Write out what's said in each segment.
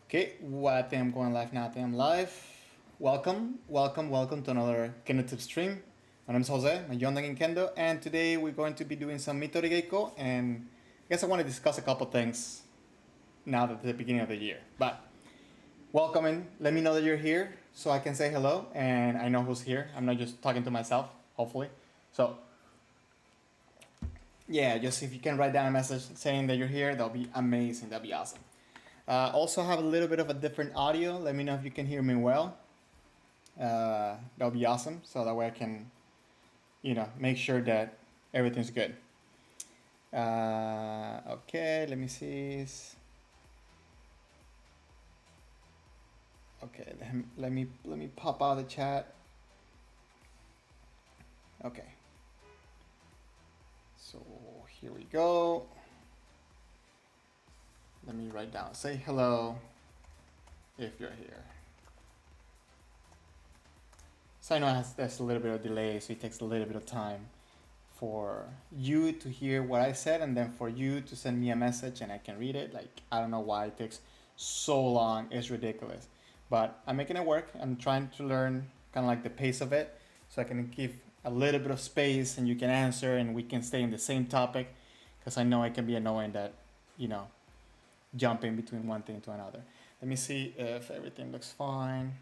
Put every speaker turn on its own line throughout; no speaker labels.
Okay, well, I think I'm going live now. I think I'm live. Welcome to another Kendo Tip stream. My name is Jose, I'm Strong Kendo, and today we're going to be doing some Mitorigeiko, and I guess I want to discuss a couple things now at the beginning of the year. But welcome in, let me know that you're here so I can say hello, and I know who's here. I'm not just talking to myself, hopefully. So, yeah, just if you can write down a message saying that you're here, that'll be amazing, that'll be awesome. Also have a little bit of a different audio. Let me know if you can hear me well. That'll be awesome. So that way I can, make sure that everything's good. Okay, let me see. Okay, let me pop out the chat. Okay. So here we go. Let me write down. Say hello if you're here. So I know there's a little bit of delay, so it takes a little bit of time for you to hear what I said and then for you to send me a message and I can read it. Like, I don't know why it takes so long. It's ridiculous. But I'm making it work. I'm trying to learn kind of like the pace of it so I can give a little bit of space and you can answer and we can stay in the same topic because I know it can be annoying that, jumping between one thing to another. Let me see if everything looks fine.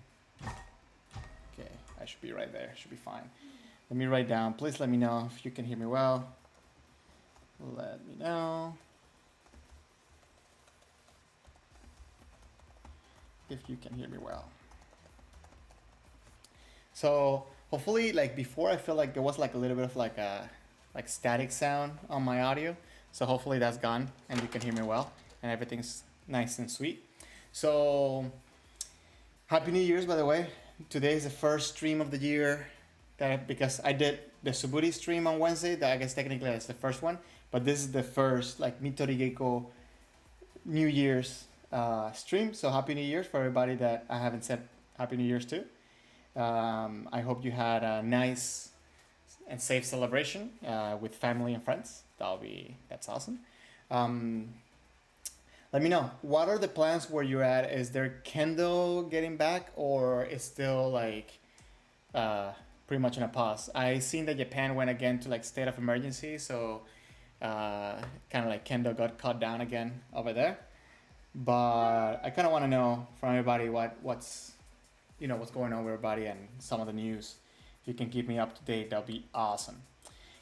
Okay, I should be right there. Should be fine. Let me write down. Please let me know if you can hear me well. Let me know if you can hear me well. So hopefully, like before, I feel like there was like a little bit of like a static sound on my audio. So hopefully that's gone and you can hear me well and everything's nice and sweet. So Happy New Year's, by the way. Today is the first stream of the year because I did the Suburi stream on Wednesday. That I guess technically that's the first one, but this is the first like Mitorigeiko New Year's stream. So Happy New Year's for everybody that I haven't said Happy New Year's to. I hope you had a nice and safe celebration with family and friends. That's awesome. Let me know, what are the plans where you're at? Is there Kendo getting back or is still like pretty much in a pause? I seen that Japan went again to like state of emergency, so kind of like Kendo got cut down again over there. But I kind of want to know from everybody what's going on with everybody and some of the news. If you can keep me up to date, that'll be awesome.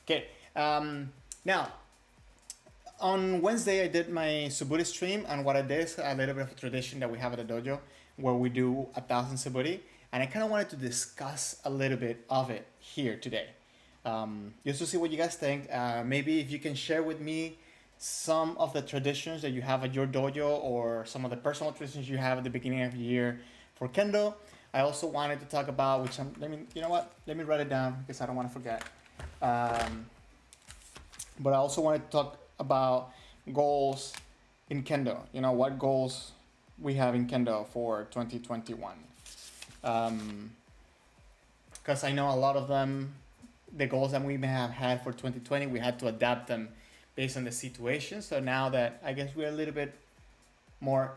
Okay, now on Wednesday, I did my Suburi stream, and what I did is a little bit of a tradition that we have at the dojo where we do 1,000 Suburi, and I kind of wanted to discuss a little bit of it here today. Just to see what you guys think. Maybe if you can share with me some of the traditions that you have at your dojo or some of the personal traditions you have at the beginning of the year for Kendo. I also wanted to talk about, let me write it down because I don't want to forget. But I also wanted to talk about goals in Kendo. What goals we have in Kendo for 2021. Because I know a lot of them, the goals that we may have had for 2020, we had to adapt them based on the situation. So now that I guess we're a little bit more,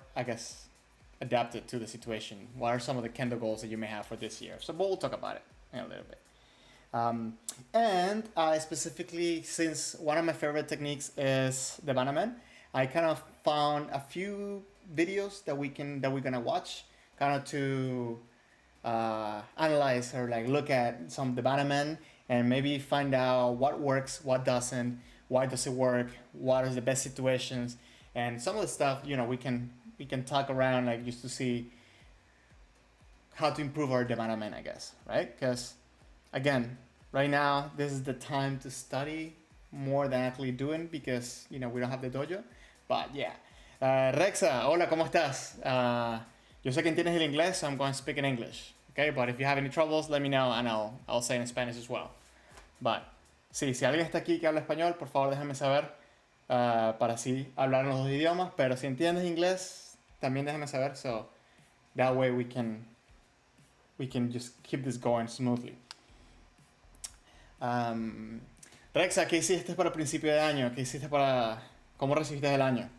adapted to the situation, what are some of the Kendo goals that you may have for this year? So we'll talk about it in a little bit. And I specifically, since one of my favorite techniques is the Banamen, I kind of found a few videos that we're gonna watch, kind of to analyze or like look at some of the Banamen and maybe find out what works, what doesn't, why does it work, what are the best situations, and some of the stuff we can talk around like just to see how to improve our Banamen, I guess, right? Because again, right now, this is the time to study more than actually doing because, we don't have the dojo. But yeah. Rexa, hola, ¿cómo estás? Yo sé que entiendes el inglés, so I'm going to speak in English. Okay, but if you have any troubles, let me know and I'll say in Spanish as well. But, sí, si alguien está aquí que habla español, por favor déjame saber para así hablar en los dos idiomas. Pero si entiendes inglés, también déjame saber. So that way we can just keep this going smoothly. Rexa, ¿qué hiciste para el principio de año? ¿Cómo recibiste el año?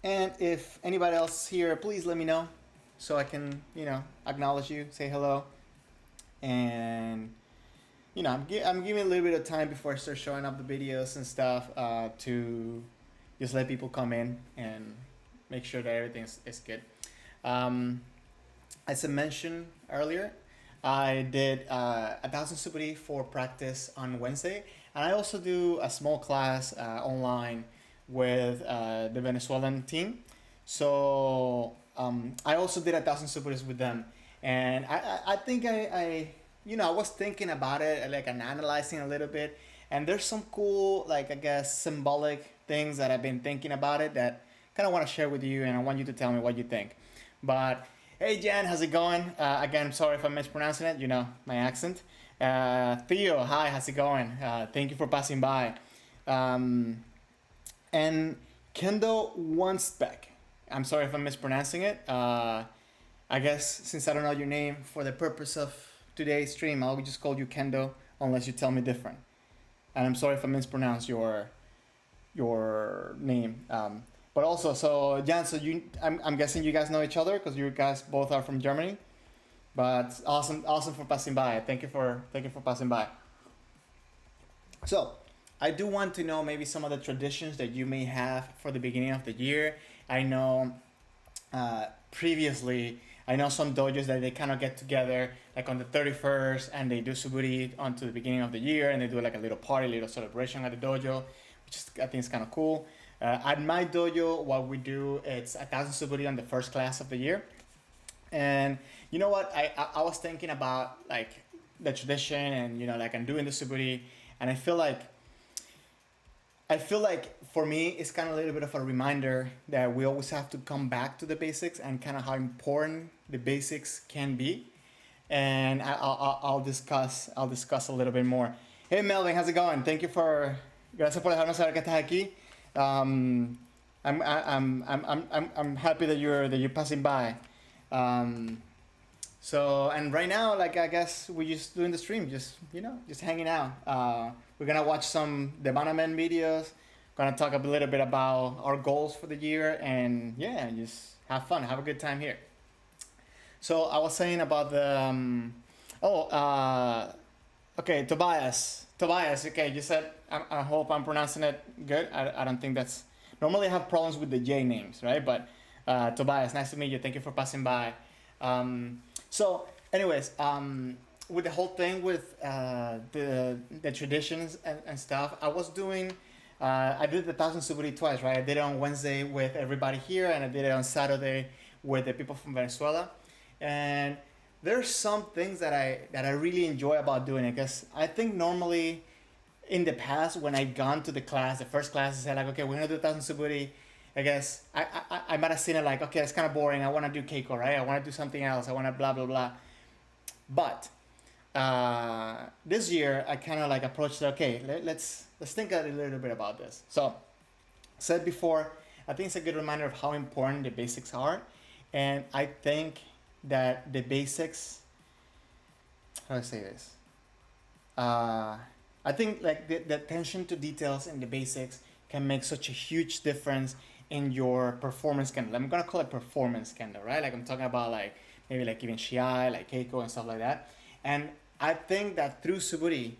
And if anybody else here, please let me know so I can, acknowledge you, say hello, and I'm giving a little bit of time before I start showing up the videos and stuff to just let people come in and make sure that everything is good. Um, as I mentioned earlier, I did 1,000 suburi for practice on Wednesday, and I also do a small class online with the Venezuelan team. So I also did 1,000 suburis with them, and I think I was thinking about it, like, and analyzing a little bit, and there's some cool, like, I guess, symbolic things that I've been thinking about it that kind of want to share with you, and I want you to tell me what you think. But hey, Jan, how's it going? Again, sorry if I'm mispronouncing it. You know my accent. Theo, hi, how's it going? Thank you for passing by. Um, and Kendo Oncebeck. I'm sorry if I'm mispronouncing it. I guess since I don't know your name, for the purpose of today's stream, I'll just call you Kendo unless you tell me different. And I'm sorry if I mispronounce your name. But also, so Jan, so I'm guessing you guys know each other because you guys both are from Germany. But awesome for passing by. Thank you for passing by. So I do want to know maybe some of the traditions that you may have for the beginning of the year. I know previously, I know some dojos that they kind of get together like on the 31st and they do suburi onto the beginning of the year and they do like a little party, little celebration at the dojo, which is, I think is kind of cool. At my dojo, what we do, it's 1,000 suburi on the first class of the year. And you know what? I was thinking about like the tradition and like I'm doing the suburi, and I feel like for me it's kind of a little bit of a reminder that we always have to come back to the basics and kind of how important the basics can be. And I'll discuss a little bit more. Hey Melvin, how's it going? Gracias por dejarnos saber que estás aquí. Um, I'm happy that you're passing by. Um, so, and right now, like, I guess we're just doing the stream, just hanging out. We're gonna watch some the Banamen videos. Gonna talk a little bit about our goals for the year, and yeah, just have fun, have a good time here. So I was saying about the oh okay, Tobias. Okay, you said I hope I'm pronouncing it good. I don't think that's normally I have problems with the J names, right? But Tobias, nice to meet you. Thank you for passing by. So, anyways, with the whole thing with the traditions and stuff, I was doing. I did the 1,000 suburi twice, right? I did it on Wednesday with everybody here, and I did it on Saturday with the people from Venezuela. And there's some things that I really enjoy about doing it, because I think normally in the past when I gone to the class, the first class, I said like, okay, we're gonna do 1,000 suburi. I guess I might have seen it like, okay, it's kind of boring. I want to do keiko, right? I want to do something else. I want to blah blah blah. But this year I kind of like approached it. Okay, let's think a little bit about this. So said before, I think it's a good reminder of how important the basics are, and I think that the basics. How do I say this? I think like the attention to details in the basics can make such a huge difference in your performance kendo. I'm gonna call it performance kendo, right? Like I'm talking about like maybe like even shiai, like keiko and stuff like that. And I think that through suburi,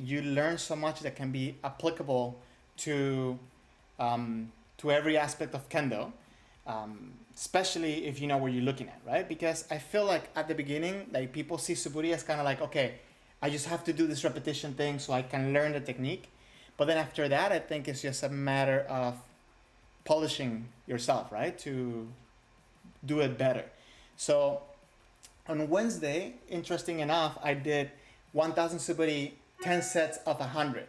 you learn so much that can be applicable to to every aspect of kendo, especially if you know what you're looking at, right? Because I feel like at the beginning, like people see suburi as kind of like, okay, I just have to do this repetition thing so I can learn the technique. But then after that, I think it's just a matter of polishing yourself, right? To do it better. So on Wednesday, interesting enough, I did 1,000 suburi, 10 sets of 100.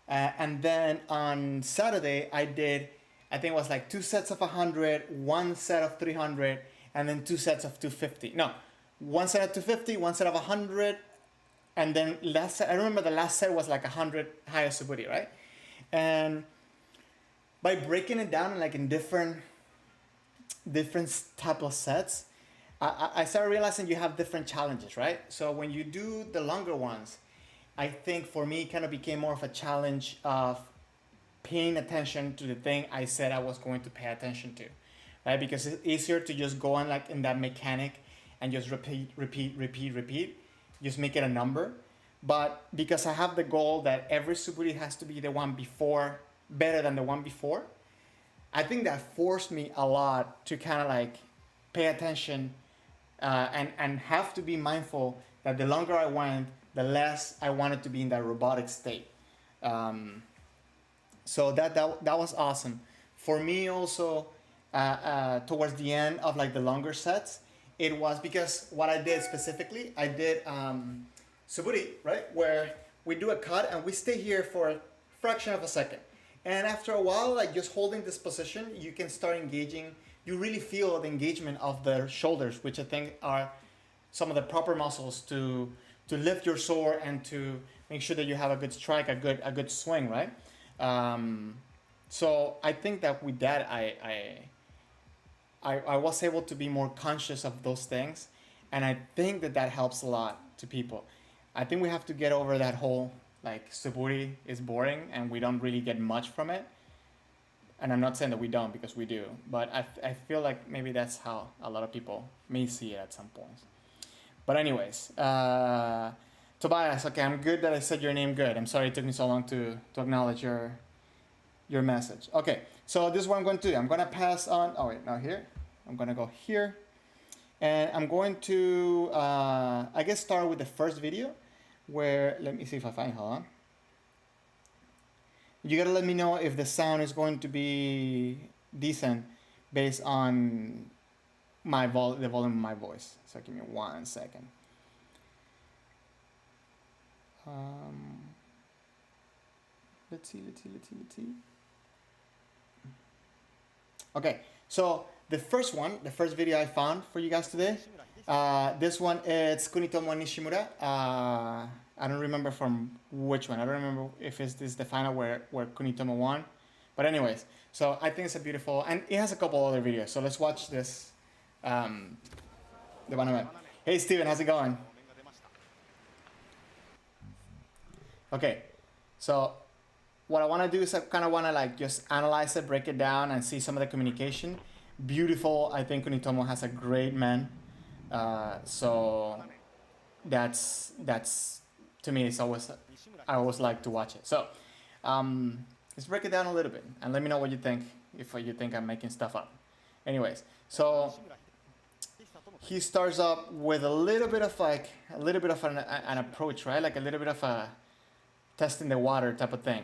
And then on Saturday, I think it was like 2 sets of 100, 1 set of 300, and then 2 sets of 250. No, 1 set of 250, 1 set of 100, and then I remember the last set was like 100 higher suburi, right? And by breaking it down like in different type of sets, I started realizing you have different challenges, right? So when you do the longer ones, I think for me it kind of became more of a challenge of paying attention to the thing I said I was going to pay attention to, right? Because it's easier to just go on like in that mechanic and just repeat, just make it a number. But because I have the goal that every suburi has to be the one before, better than the one before, I think that forced me a lot to kind of like pay attention and have to be mindful that the longer I went, the less I wanted to be in that robotic state. So that was awesome. For me also, towards the end of like the longer sets, it was because what I did specifically, I did suburi, right? Where we do a cut and we stay here for a fraction of a second. And after a while, like just holding this position, you can start engaging. You really feel the engagement of the shoulders, which I think are some of the proper muscles to lift your sword and to make sure that you have a good strike, a good swing, right? So I think that with that, I was able to be more conscious of those things, and I think that helps a lot to people. I think we have to get over that whole like suburi is boring and we don't really get much from it. And I'm not saying that we don't, because we do, but I feel like maybe that's how a lot of people may see it at some points. But anyways, Tobias, okay, I'm good that I said your name good. I'm sorry it took me so long to acknowledge your message. Okay, so this is what I'm going to do. I'm going to pass on, oh wait, now here. I'm going to go here. And I'm going to, I guess, start with the first video where, let me see if I find, hold on. You gotta let me know if the sound is going to be decent based on the volume of my voice. So give me 1 second. Let's see. Okay, so the first video I found for you guys today, this one, it's Kunitomo Nishimura. I don't remember from which one. I don't remember if this is the final where Kunitomo won. But anyways, so I think it's a beautiful, and it has a couple other videos. So let's watch this. The one. Hey Steven, how's it going? Okay, so what I want to do is I kind of want to like just analyze it, break it down, and see some of the communication. Beautiful. I think Kunitomo has a great man. So that's to me, it's always, I always like to watch it. So let's break it down a little bit and let me know what you think, if you think I'm making stuff up. Anyways, so he starts up with a little bit of an approach, right? Like a little bit of a testing the water type of thing.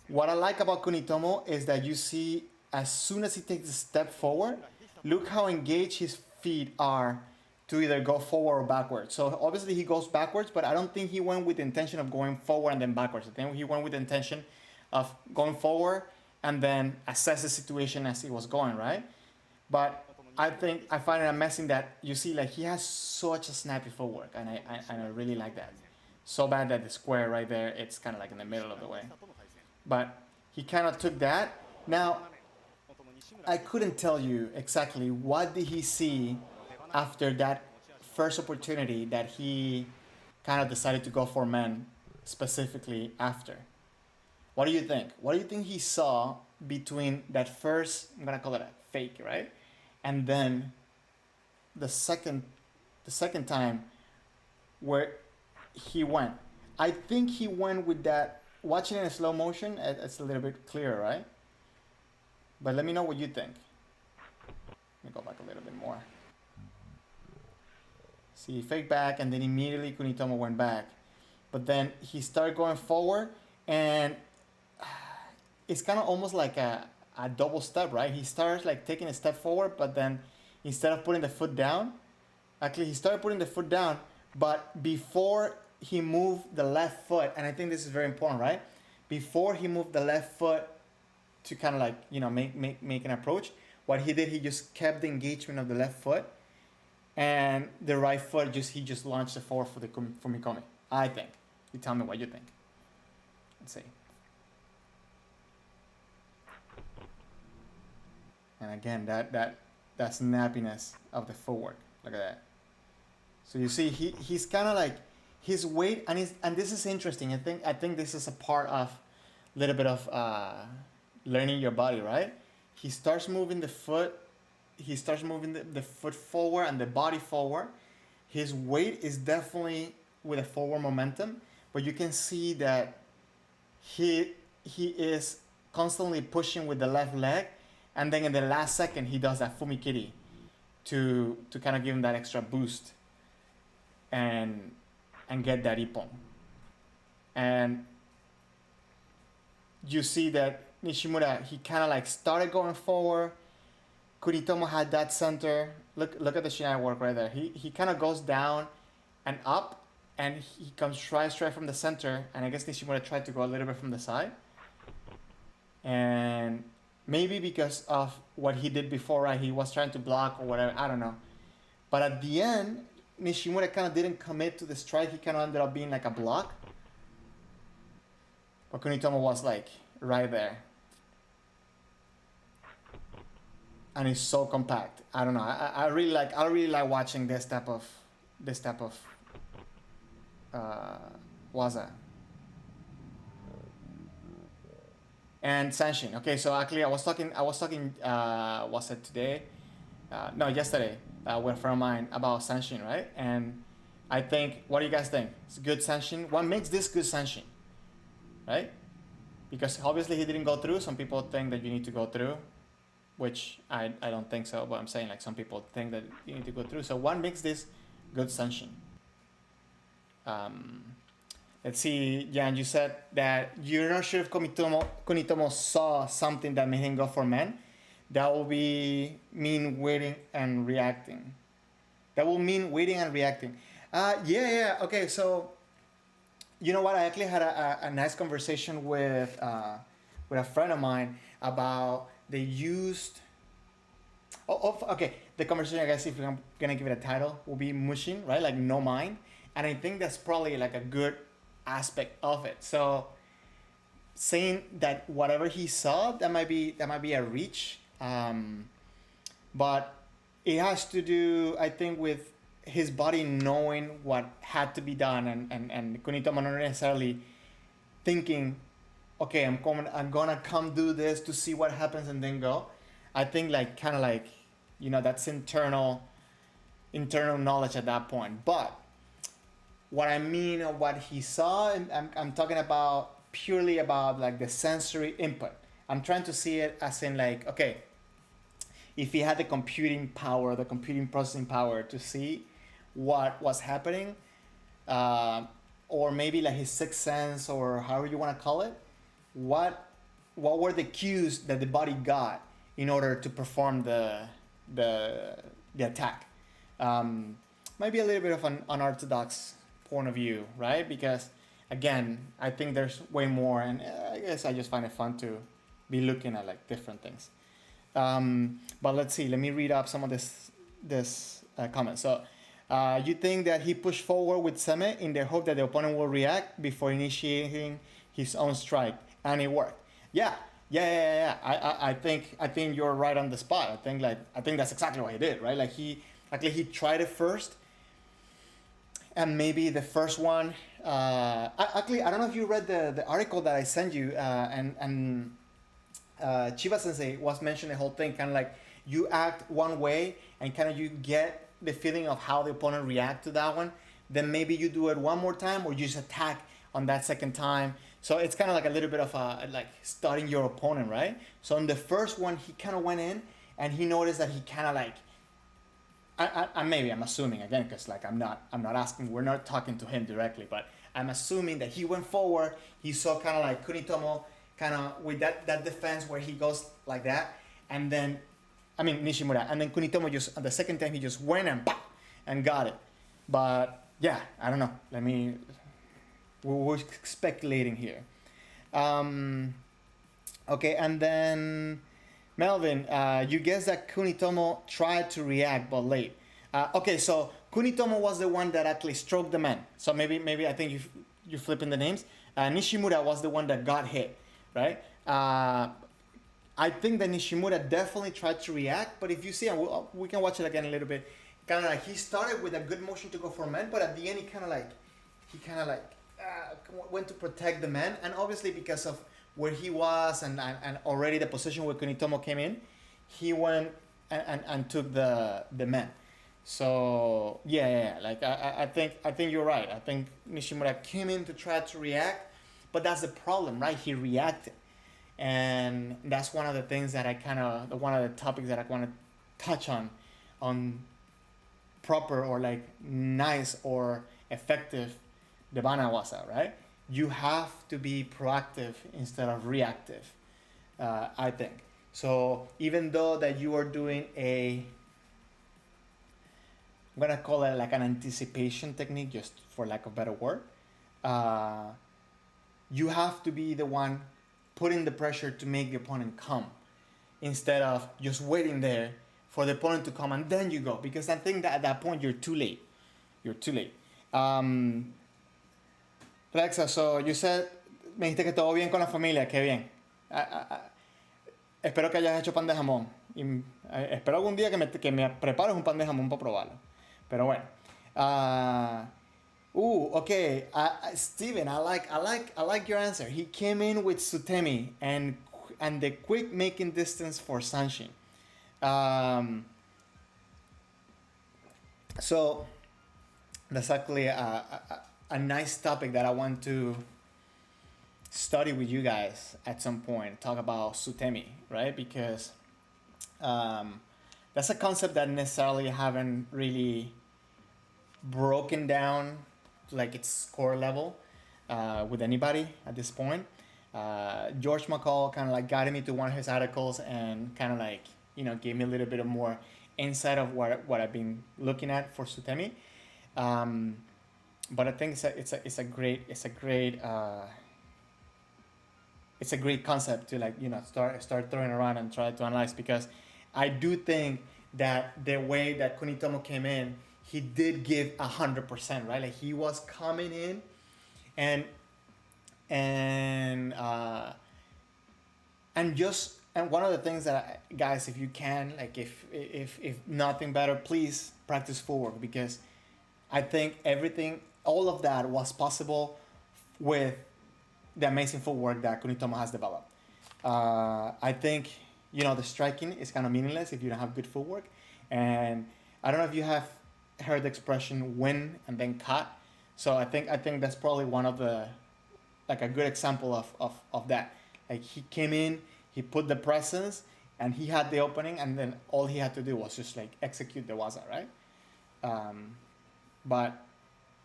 What I like about Kunitomo is that you see, as soon as he takes a step forward, look how engaged his feet are to either go forward or backwards. So obviously he goes backwards, but I don't think he went with the intention of going forward and then backwards. I think he went with the intention of going forward and then assess the situation as he was going, right? But I find it amazing that you see like he has such a snappy footwork, and I really like that. So bad that the square right there, it's kind of like in the middle of the way. But he kind of took that. Now, I couldn't tell you exactly what did he see after that first opportunity that he kind of decided to go for men specifically after. What do you think? What do you think he saw between that first, I'm gonna call it a fake, right? And then the second time where he went. I think he went with that, watching it in slow motion, it's a little bit clearer, right? But let me know what you think. Let me go back a little bit more. See, fake back, and then immediately Kunitomo went back. But then he started going forward, and it's kind of almost like a double step, right? He starts like taking a step forward, but then instead of putting the foot down, actually he started putting the foot down, but before he moved the left foot, and I think this is very important, right? Before he moved the left foot to kind of like, you know, make an approach, what he did, he just kept the engagement of the left foot, and the right foot he just launched it forward for Mikomi. I think. You tell me what you think. Let's see. And again, that snappiness of the footwork. Look at that. So you see, he's kind of like his weight, and this is interesting. I think this is a part of little bit of learning your body, right? He starts moving the foot. He starts moving the foot forward and the body forward. His weight is definitely with a forward momentum, but you can see that he is constantly pushing with the left leg, and then in the last second he does that fumikiri to kind of give him that extra boost and get that ippon. And you see that Nishimura, he kind of like started going forward. Kunitomo had that center. Look at the shinai work right there. He kind of goes down and up, and he comes straight from the center. And I guess Nishimura tried to go a little bit from the side. And maybe because of what he did before, right? He was trying to block or whatever. I don't know. But at the end, Nishimura kind of didn't commit to the strike. He kind of ended up being like a block. But Kunitomo was like right there. And it's so compact. I don't know. I really like watching this type of waza. And Sanshin. Okay, so actually I was talking was it today? No, yesterday with a friend of mine about Sanshin, right? And I think, what do you guys think? It's a good Sanshin. What makes this good Sanshin? Right? Because obviously he didn't go through. Some people think that you need to go through, which I don't think so, but I'm saying like some people think that you need to go through. So what makes this good Sanshin? Let's see, Jan, you said that you're not sure if Kunitomo saw something that made him go for men. That will mean waiting and reacting. That will mean waiting and reacting. Yeah. Okay, so you know what? I actually had a nice conversation with a friend of mine about they used. Okay. The conversation, I guess, if I'm gonna give it a title, will be mushin, right? Like no mind, and I think that's probably like a good aspect of it. So saying that whatever he saw, that might be a reach, but it has to do, I think, with his body knowing what had to be done, and Kunitomo not necessarily thinking, okay, I'm gonna come do this to see what happens and then go. I think like kind of like, that's internal knowledge at that point. But what I mean of what he saw, I'm talking about purely about like the sensory input. I'm trying to see it as in like, okay, if he had the computing power, the computing processing power to see what was happening, or maybe like his sixth sense, or however you want to call it, what were the cues that the body got in order to perform the attack? Might be a little bit of an unorthodox point of view, right? Because again, I think there's way more, and I guess I just find it fun to be looking at like different things. But let's see. Let me read up some of this comment. So, you think that he pushed forward with Seme in the hope that the opponent will react before initiating his own strike, and it worked. Yeah. I think you're right on the spot. I think that's exactly what he did, right? Like he tried it first, and maybe the first one. Actually, I don't know if you read the article that I sent you, and Chiba Sensei was mentioning the whole thing, kind of like you act one way and kind of you get the feeling of how the opponent react to that one. Then maybe you do it one more time, or you just attack on that second time. So it's kind of like a little bit of like studying your opponent, right? So in the first one, he kind of went in and he noticed that he kind of like, I'm assuming again, because like I'm not asking, we're not talking to him directly, but I'm assuming that he went forward. He saw kind of like Kunitomo kind of with that defense where he goes like that, and then Nishimura, and then Kunitomo just the second time he just went and got it. But yeah, I don't know. We're speculating here. Okay, and then Melvin, you guess that Kunitomo tried to react but late. Okay, so Kunitomo was the one that actually stroked the man. So maybe I think you're flipping the names. Nishimura was the one that got hit, right? I think that Nishimura definitely tried to react, but if you see, and we can watch it again a little bit, kind of like he started with a good motion to go for men, but at the end he kind of like went to protect the man, and obviously because of where he was, and already the position where Kunitomo came in, he went and took the man. So yeah, like I think you're right. I think Nishimura came in to try to react, but that's the problem, right? He reacted, and that's one of the things that one of the topics that I want to touch on proper or like nice or effective Debana Wasa, right? You have to be proactive instead of reactive, I think. So even though that you are doing I'm gonna call it like an anticipation technique, just for lack of a better word, uh, you have to be the one putting the pressure to make the opponent come instead of just waiting there for the opponent to come and then you go. Because I think that at that point you're too late. You're too late. Rexa, so you said, me dijiste que todo bien con la familia, qué bien. Espero que hayas hecho pan de jamón. Y espero algún día que me prepares un pan de jamón para probarlo. Pero bueno. Okay. Steven, I like your answer. He came in with Sutemi and the quick making distance for Sanshin. So that's actually a nice topic that I want to study with you guys at some point. Talk about Sutemi, right? Because that's a concept that necessarily haven't really broken down to like its core level with anybody at this point. George McCall kind of like guided me to one of his articles and kind of like, gave me a little bit of more insight of what I've been looking at for Sutemi. But I think it's a great concept to like start throwing around and try to analyze, because I do think that the way that Kunitomo came in, he did give 100%, right? Like he was coming in and one of the things that guys, if you can, like if nothing better, please practice footwork, because I think all of that was possible with the amazing footwork that Kunitomo has developed. I think the striking is kind of meaningless if you don't have good footwork, and I don't know if you have heard the expression win and then cut. So I think that's probably one of the like a good example of that. Like he came in, he put the presence, and he had the opening, and then all he had to do was just like execute the waza, right? But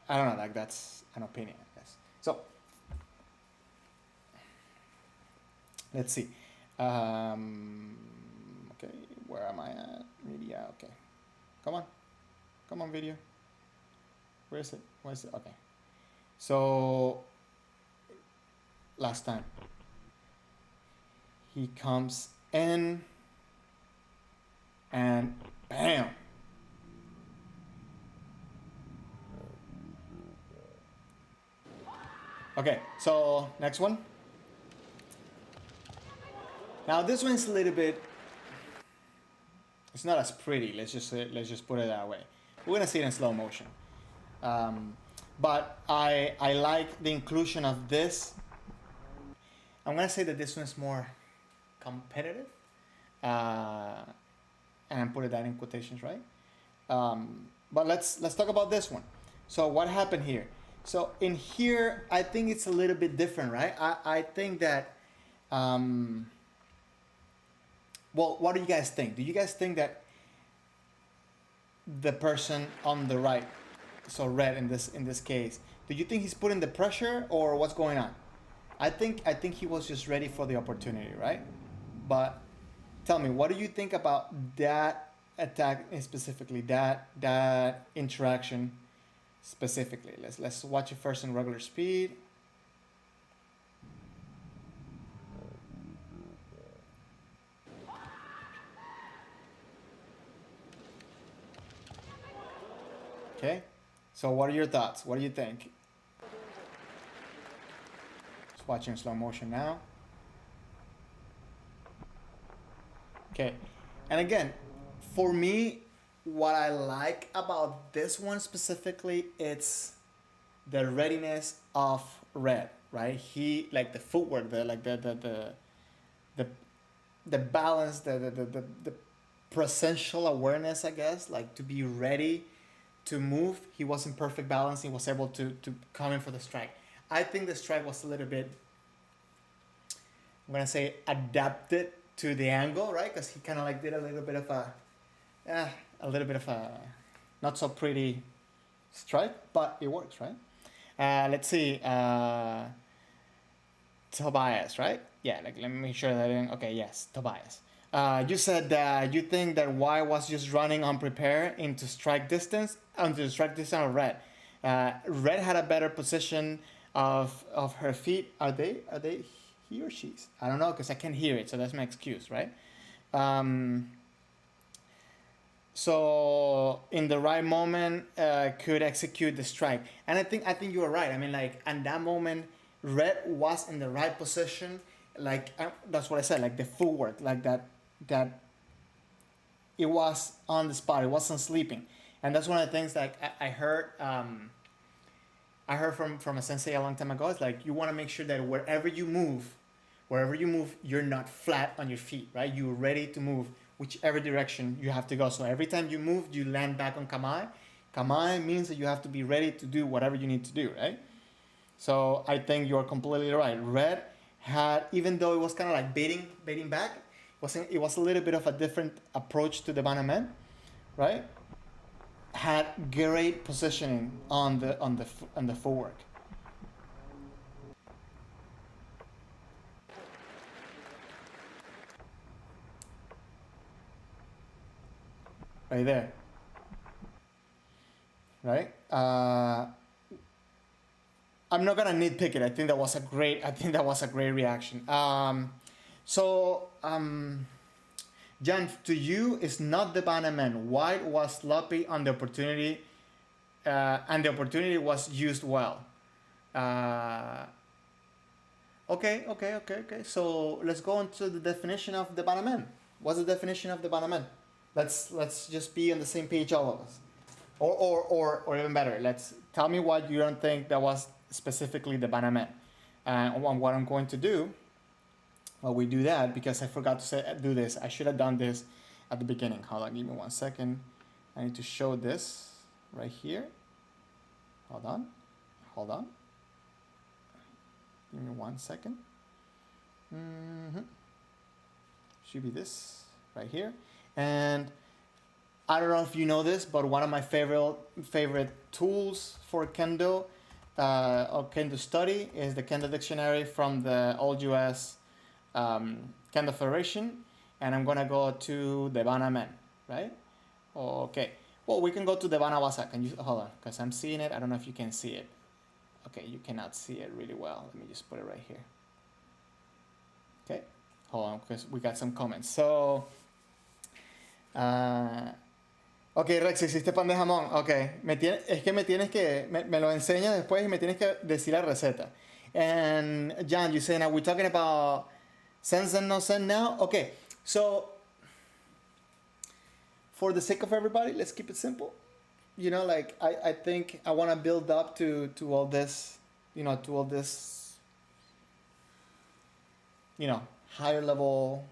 I don't know, like that's an opinion, I guess. So let's see. Okay, where am I at? Media, okay. Come on, video. Where is it? Okay. So last time he comes in and bam. Okay, so next one. Now this one's a little bit, it's not as pretty. Let's just put it that way. We're gonna see it in slow motion. But I like the inclusion of this. I'm gonna say that this one's more competitive, and I'm putting that in quotations, right? But let's talk about this one. So what happened here? So in here, I think it's a little bit different, right? I think that. Well, what do you guys think? Do you guys think that the person on the right, so red in this case, do you think he's putting the pressure or what's going on? I think he was just ready for the opportunity, right? But tell me, what do you think about that attack specifically, that interaction specifically? Let's watch it first in regular speed. Okay, so what are your thoughts? What do you think? Just watching slow motion now. Okay, and again, for me, what I like about this one specifically, it's the readiness of red, right? He like the footwork, the the balance, the presential awareness, I guess, like to be ready to move. He was in perfect balance. He was able to come in for the strike. I think the strike was a little bit, I'm gonna say, adapted to the angle, right? Because he kind of like did a little bit of a little bit of a not so pretty strike, but it works, right? Let's see. Tobias, right? Yeah, like let me make sure that I didn't. Okay, yes, Tobias. You said that you think that Y was just running unprepared into strike distance, onto the strike distance of Red. Red had a better position of her feet. Are they he or she's? I don't know because I can't hear it, so that's my excuse, right? Um, so in the right moment could execute the strike, and I think you are right. I mean, like in that moment Red was in the right position, like that's what I said, like the footwork, like that it was on the spot, it wasn't sleeping. And that's one of the things that I heard from a sensei a long time ago. It's like you want to make sure that wherever you move, you're not flat on your feet, right? You're ready to move whichever direction you have to go. So every time you move, you land back on kamae. Kamae means that you have to be ready to do whatever you need to do, right? So I think you're completely right. Red had, even though it was kind of like baiting back, it was a little bit of a different approach to the Banamen, right? Had great positioning on the footwork. Right there, right? I'm not gonna nitpick it. I think that was a great reaction. Jan, to you, it's not the Banamen. White was sloppy on the opportunity, and the opportunity was used well. Uh, okay. So let's go into the definition of the Banamen. What's the definition of the Banamen? Let's just be on the same page, all of us. Or even better, let's tell me what you don't think that was specifically the Banamen. And what I'm going to do, well, we do that because I forgot to do this. I should have done this at the beginning. Hold on, give me 1 second. I need to show this right here. Hold on. Give me 1 second. Should be this right here. And I don't know if you know this, but one of my favorite tools for Kendo or Kendo study is the Kendo dictionary from the Old US Kendo Federation, and I'm gonna go to the Banamen, right? Okay. Well, we can go to the Banawasa. Can you hold on? Because I'm seeing it. I don't know if you can see it. Okay, you cannot see it really well. Let me just put it right here. Okay, hold on, because we got some comments. So. Ok, Rex, hiciste pan de jamón. Ok, es que me lo enseñas después y me tienes que decir la receta. And John, you saying, are we talking about Sensen no Sen now? Okay, so for the sake of everybody, let's keep it simple. You know, like I think I want to build up to all this, to all this, higher level.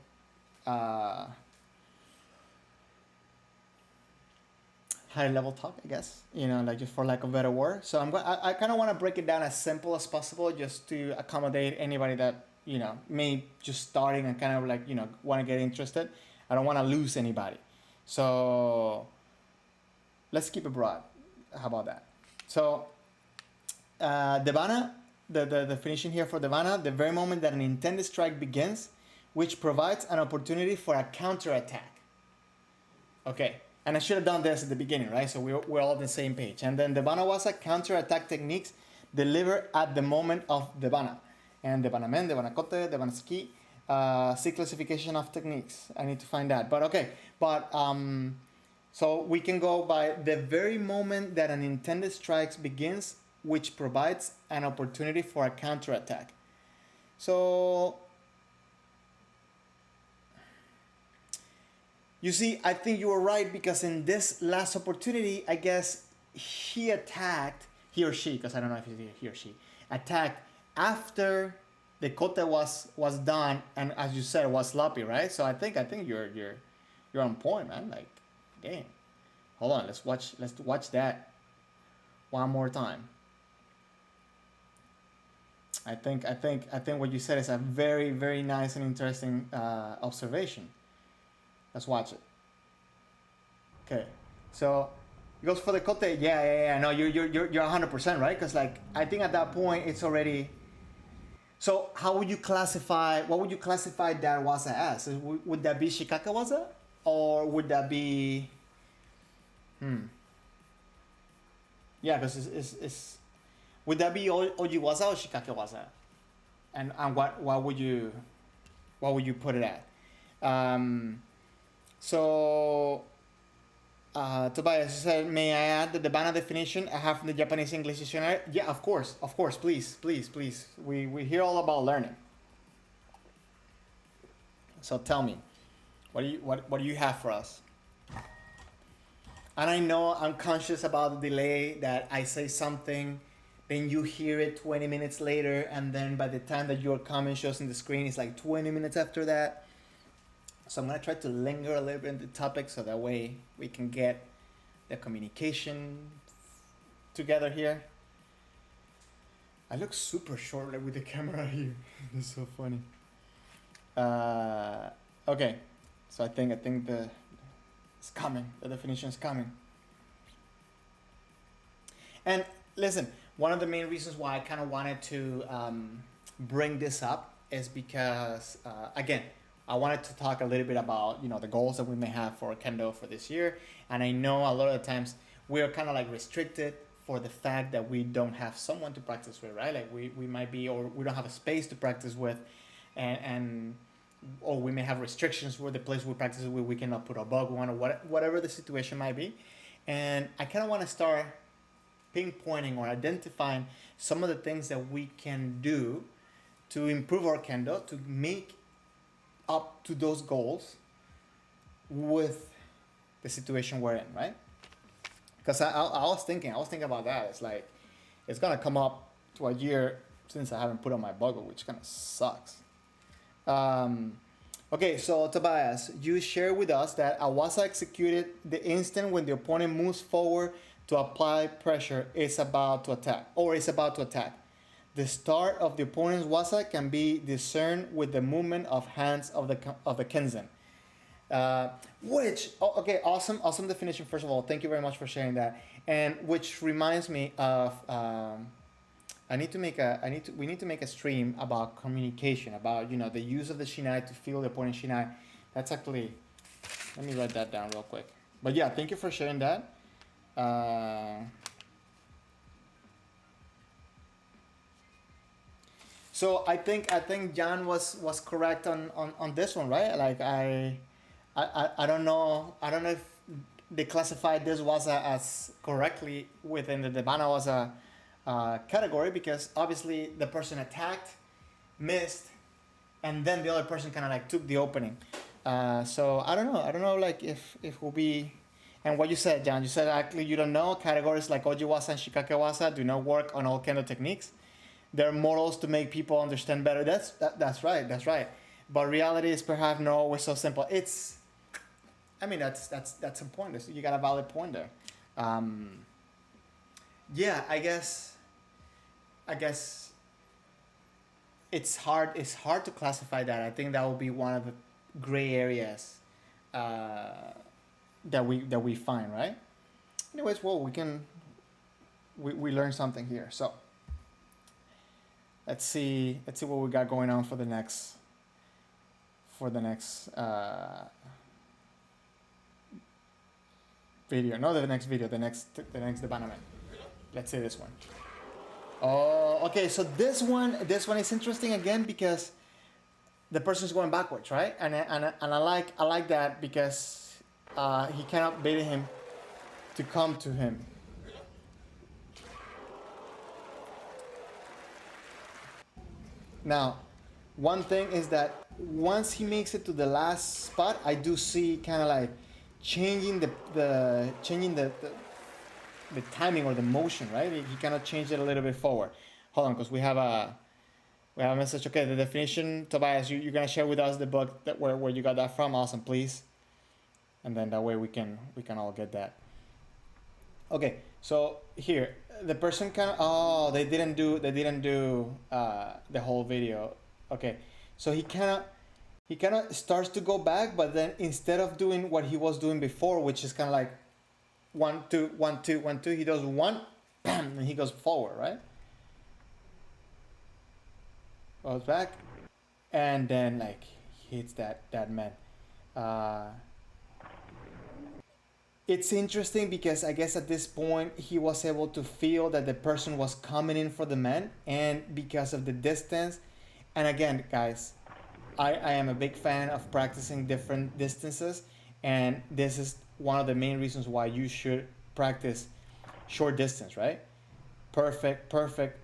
High level talk, I guess, like just for lack of a better word. So I kind of want to break it down as simple as possible, just to accommodate anybody that may just starting and kind of like want to get interested. I don't want to lose anybody, so let's keep it broad. How about that? So the Vana, the definition here for the Vana, the very moment that an intended strike begins, which provides an opportunity for a counterattack. Okay. And I should have done this at the beginning, right? So we're all on the same page. And then the Banawasa counter-attack techniques delivered at the moment of the Bana. And the Banamen, the Banakote, the Banaski, C classification of techniques. I need to find that. But okay. So we can go by the very moment that an intended strike begins, which provides an opportunity for a counter-attack. So you see, I think you were right, because in this last opportunity, I guess he or she, because I don't know if it's he or she, attacked after the kote was done, and as you said, was sloppy, right? So I think you're on point, man. Like, damn. Hold on, let's watch that one more time. I think what you said is a very very nice and interesting observation. Let's watch it. Okay, so it goes for the kote. Yeah. No, you're 100% right, because like I think at that point it's already. So how would you classify? What would you classify that waza as? Would that be shikake waza, or would that be? Hmm. Yeah, because it's would that be oji waza or shikake waza? And what would you put it at? Um, so Tobias said, "May I add the bana definition I have from the Japanese English dictionary?" Yeah, of course, please. We hear all about learning. So tell me, what do you have for us? And I know I'm conscious about the delay that I say something, then you hear it 20 minutes later, and then by the time that your comment shows on the screen, it's like 20 minutes after that. So I'm gonna try to linger a little bit in the topic so that way we can get the communication together here. I look super short like with the camera here. It's so funny. Okay, so I think the it's coming. The definition is coming. And listen, one of the main reasons why I kind of wanted to bring this up is because again, I wanted to talk a little bit about the goals that we may have for Kendo for this year, and I know a lot of the times we are kind of like restricted for the fact that we don't have someone to practice with, right? Like we might be, or we don't have a space to practice with, and or we may have restrictions where the place we practice with we cannot put a bug one, or whatever the situation might be. And I kind of want to start pinpointing or identifying some of the things that we can do to improve our kendo, to make up to those goals with the situation we're in, right? Because I was thinking about that. It's like it's gonna come up to a year since I haven't put on my bugle, which kind of sucks. Okay, so Tobias, you share with us that Awasa executed the instant when the opponent moves forward to apply pressure is about to attack, or is about to attack. The start of the opponent's wasa can be discerned with the movement of hands of the kenzen. Okay, awesome definition. First of all, thank you very much for sharing that. And which reminds me of we need to make a stream about communication, about the use of the shinai to feel the opponent's shinai. That's actually, let me write that down real quick. But yeah, thank you for sharing that. So I think Jan was correct on this one, right? Like I don't know if they classified this wasa as correctly within the Debana wasa category, because obviously the person attacked, missed, and then the other person kind of like took the opening. So I don't know like if will be. And what you said, John, you said actually you don't know categories like ojiwasa and shikakewasa do not work on all kendo techniques. They're models to make people understand better. That's right. That's right. But reality is perhaps not always so simple. I mean, that's a point. You got a valid point there. Yeah, I guess it's hard. It's hard to classify that. I think that will be one of the gray areas that we find, right? Anyways, well, we learned something here. So let's see what we got going on for the next video. No, the next video, the next development. Let's say this one. Oh, okay. So this one is interesting again because the person's going backwards, right? And I like that because he cannot bait him to come to him. Now, one thing is that once he makes it to the last spot, I do see kind of like changing the timing or the motion, right? He kind of changed it a little bit forward. Hold on, because we have a We have a message. Okay, the definition, Tobias, you're gonna share with us the book that where you got that from. Awesome, please. And then that way we can all get that. Okay, so here the person can. Oh, they didn't do the whole video. Okay, so he kind of starts to go back, but then instead of doing what he was doing before, which is kind of like 1 2 1 2 1 2, he does one, bam, and he goes forward, right? Goes back, and then like hits that man. Uh, it's interesting because I guess at this point he was able to feel that the person was coming in for the man, and because of the distance. And again, guys, I am a big fan of practicing different distances, and this is one of the main reasons why you should practice short distance, right? Perfect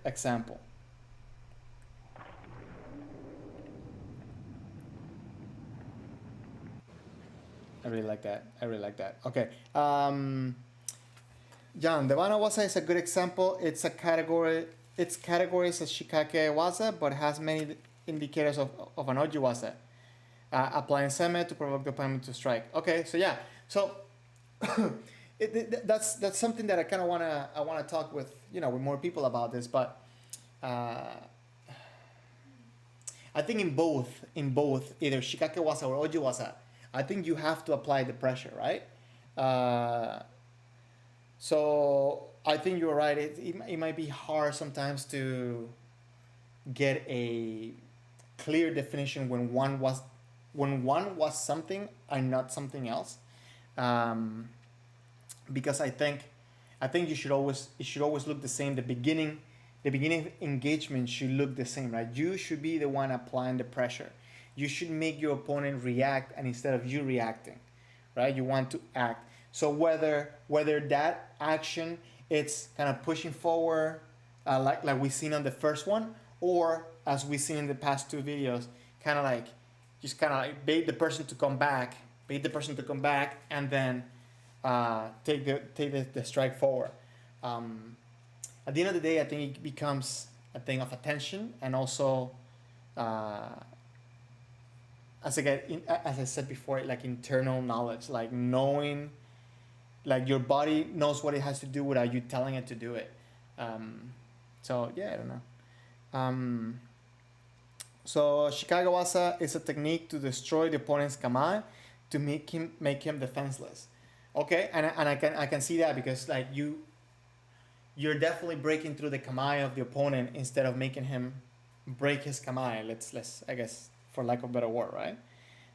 example. I really like that. I really like that. Okay. John, the Vana Waza is a good example. It's a category. Its categories as Shikake Waza, but has many indicators of an Oji Waza. Applying seme to provoke the opponent to strike. Okay, so yeah, so that's something that I wanna talk with with more people about this, but uh, I think in both either Shikake Waza or Oji Waza, I think you have to apply the pressure, right? Uh, so I think you're right. It might be hard sometimes to get a clear definition when one was something and not something else, um, because I think it should always look the same. The beginning engagement should look the same, right? You should be the one applying the pressure. You should make your opponent react, and instead of you reacting, right? You want to act. So whether that action it's kind of pushing forward, like we seen on the first one, or as we seen in the past two videos, kind of like just kind of like bait the person to come back, and then take the strike forward. Um, at the end of the day, I think it becomes a thing of attention, and also, uh, as I said before, like internal knowledge, like knowing, like your body knows what it has to do without you telling it to do it. Um, so yeah, I don't know. Um, so Chicago Wasa is a technique to destroy the opponent's kamae to make him defenseless. Okay, and I can see that because like you're definitely breaking through the kamae of the opponent instead of making him break his kamae. Let's I guess for lack of a better word, right?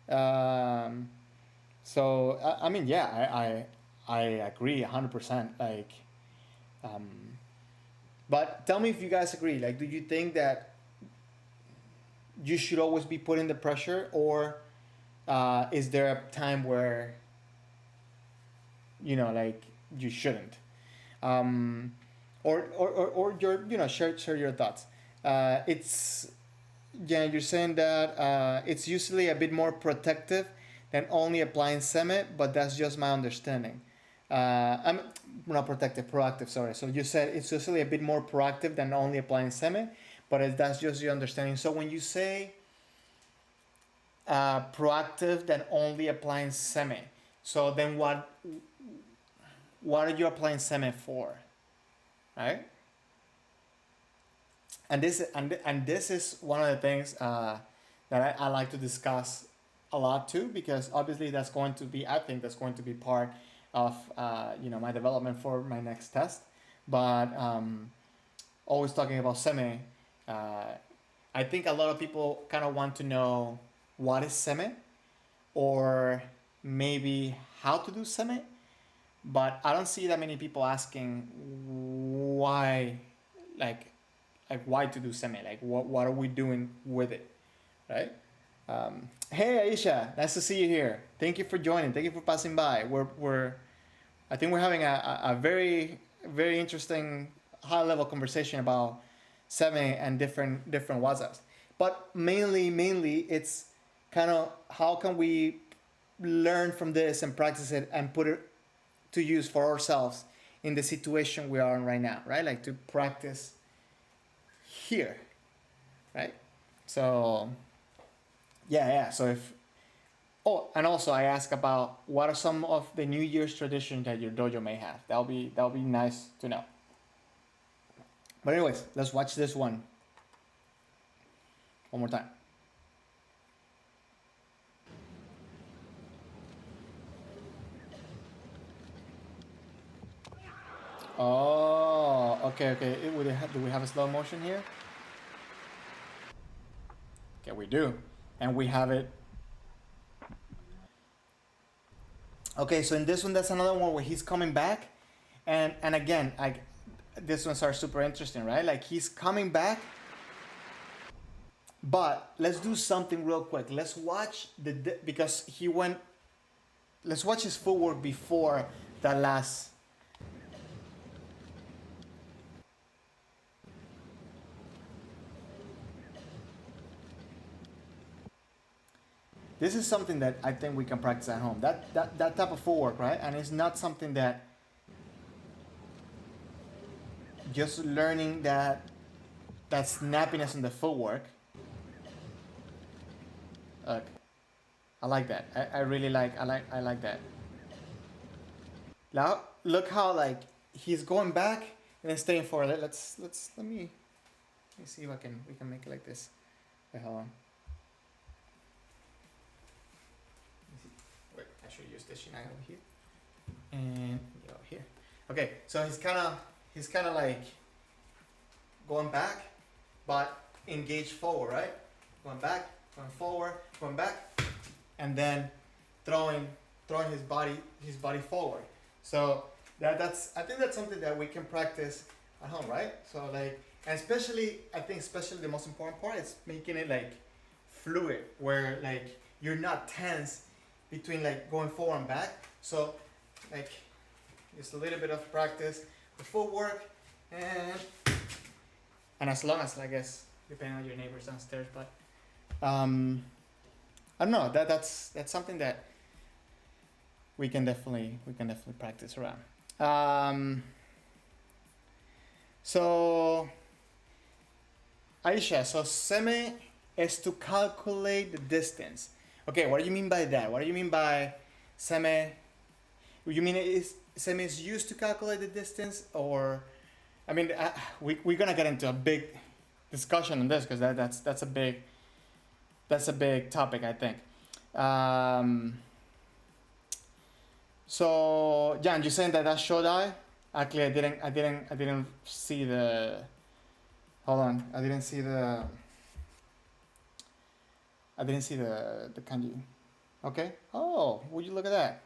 Um, so I mean, yeah, I agree 100%. Like, um, but tell me if you guys agree. Like, do you think that you should always be putting the pressure, or is there a time where like you shouldn't? Um, or share your thoughts. It's Yeah, you're saying that it's usually a bit more protective than only applying seme, but that's just my understanding. I'm not protective, proactive. Sorry. So you said it's usually a bit more proactive than only applying seme, but that's just your understanding. So when you say proactive than only applying seme, so then what are you applying seme for, right? And this is one of the things that I like to discuss a lot too, because obviously I think that's going to be part of my development for my next test. But always talking about seme, uh, I think a lot of people kind of want to know what is seme, or maybe how to do seme, but I don't see that many people asking why, like why to do semi, like what are we doing with it, right? Hey Aisha, nice to see you here. Thank you for joining, thank you for passing by. We're I think we're having a very very interesting high level conversation about semi and different wazas, but mainly it's kind of how can we learn from this and practice it and put it to use for ourselves in the situation we are in right now, right? Like to practice here, right? So yeah. So if and also I ask about what are some of the New Year's traditions that your dojo may have. That'll be nice to know. But anyways, let's watch this one more time. Oh, okay. Do we have a slow motion here? Okay, we do, and we have it. Okay, so in this one, that's another one where he's coming back, and again, this ones are super interesting, right? Like he's coming back, but let's do something real quick. Let's watch because he went. Let's watch his footwork before that last. This is something that I think we can practice at home. That type of footwork, right? And it's not something that just learning that snappiness in the footwork. Look, I like that. I really like I like that. Now look how like he's going back and then staying forward. Let me see if we can make it like this. Wait, hold on. Wait, I should use this shinai over here and over here. Okay, so he's kind of like going back, but engaged forward, right? Going back, going forward, going back, and then throwing his body forward. So I think that's something that we can practice at home, right? So like, and especially the most important part is making it like fluid, where like you're not tense between like going forward and back. So like just a little bit of practice, the footwork, and as long as I guess depending on your neighbors downstairs, but I don't know, that's something that we can definitely practice around. So Aisha, so seme is to calculate the distance. Okay, what do you mean by that? What do you mean by seme? You mean seme is used to calculate the distance, or I mean we're gonna get into a big discussion on this because that's a big topic, I think. So Jan, you're saying that's Shodai? Actually, I didn't see the. Hold on, I didn't see the kanji. Okay. Oh, would you look at that?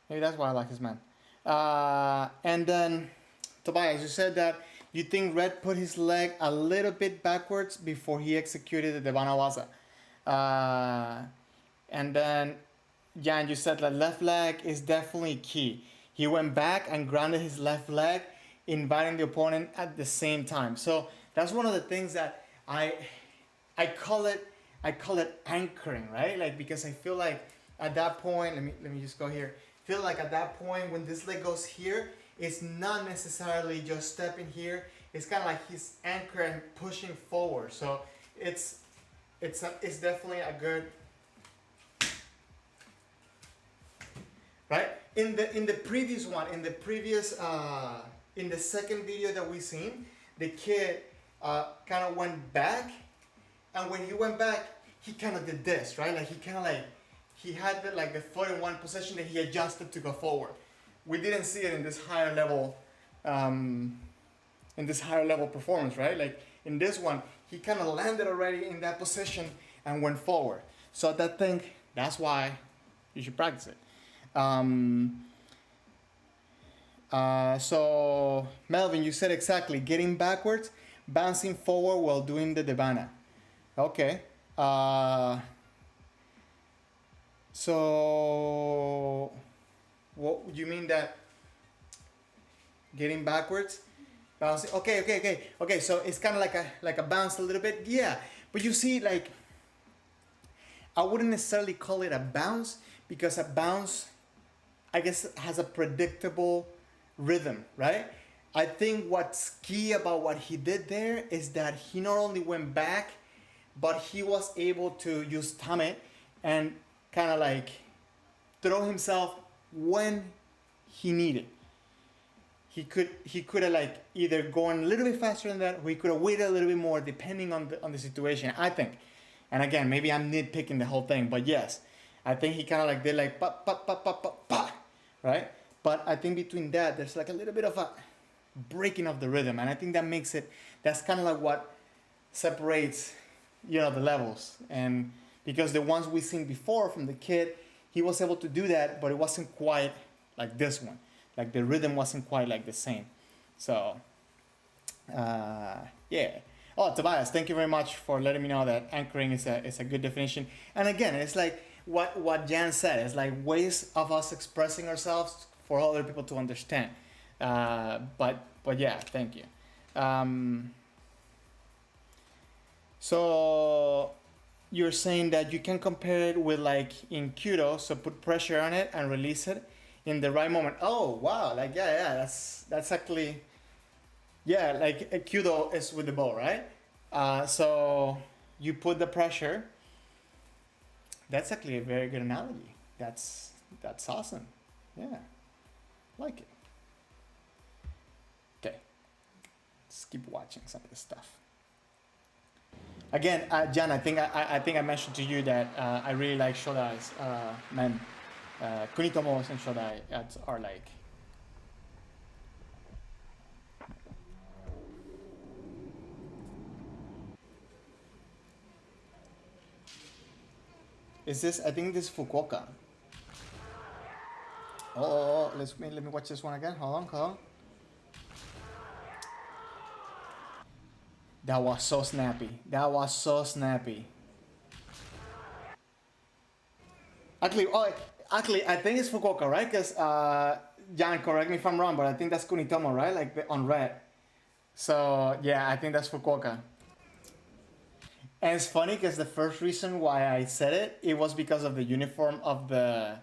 Maybe that's why I like this man. And then Tobias, you said that you think Red put his leg a little bit backwards before he executed the Devanawaza. And then Jan, you said that left leg is definitely key. He went back and grounded his left leg, inviting the opponent at the same time. So that's one of the things that I call it anchoring, right? Like, because I feel like at that point, let me just go here. Feel like at that point when this leg goes here, it's not necessarily just stepping here. It's kind of like he's anchoring, pushing forward. So it's definitely a good, right? In the previous one, in the second video that we seen, the kid kind of went back, and when he went back, he kind of did this, right? Like he had the foot in one position that he adjusted to go forward. We didn't see it in this higher level, performance, right? Like in this one, he kind of landed already in that position and went forward. So that's why you should practice it. So Melvin, you said exactly, getting backwards, bouncing forward while doing the Devana. Okay. So what you mean that getting backwards, bouncing? Okay. So it's kind of like a bounce a little bit. Yeah, but you see, like, I wouldn't necessarily call it a bounce, because a bounce, I guess, has a predictable rhythm, right? I think what's key about what he did there is that he not only went back, but he was able to use tame and kind of like throw himself when he needed. He could have like either gone a little bit faster than that, or he could have waited a little bit more, depending on the situation. I think, and again, maybe I'm nitpicking the whole thing, but yes, I think he kind of like did like pa pa pa pa pa pa, right? But I think between that, there's like a little bit of a breaking of the rhythm, and I think that makes it. That's kind of like what separates, the levels, and because the ones we seen before from the kid, he was able to do that, but it wasn't quite like this one. Like the rhythm wasn't quite like the same. So, yeah. Oh, Tobias, thank you very much for letting me know that anchoring is a good definition. And again, it's like what Jan said. It's like ways of us expressing ourselves for other people to understand. But yeah, thank you. So you're saying that you can compare it with like in Kyudo, so put pressure on it and release it in the right moment. Oh wow, like yeah, that's actually, yeah, like a Kyudo is with the bow, right? So you put the pressure. That's actually a very good analogy. That's awesome. Yeah, like it. Okay, let's keep watching some of this stuff. Again, Jan, I think I mentioned to you that I really like Shodai's men. Kunitomo's and Shodai are like. Is this? I think this is Fukuoka. Oh, let me watch this one again. Hold on. That was so snappy. Actually, I think it's Fukuoka, right? Because Jan, correct me if I'm wrong, but I think that's Kunitomo, right? Like on red. So yeah, I think that's Fukuoka. And it's funny because the first reason why I said it was because of the uniform of the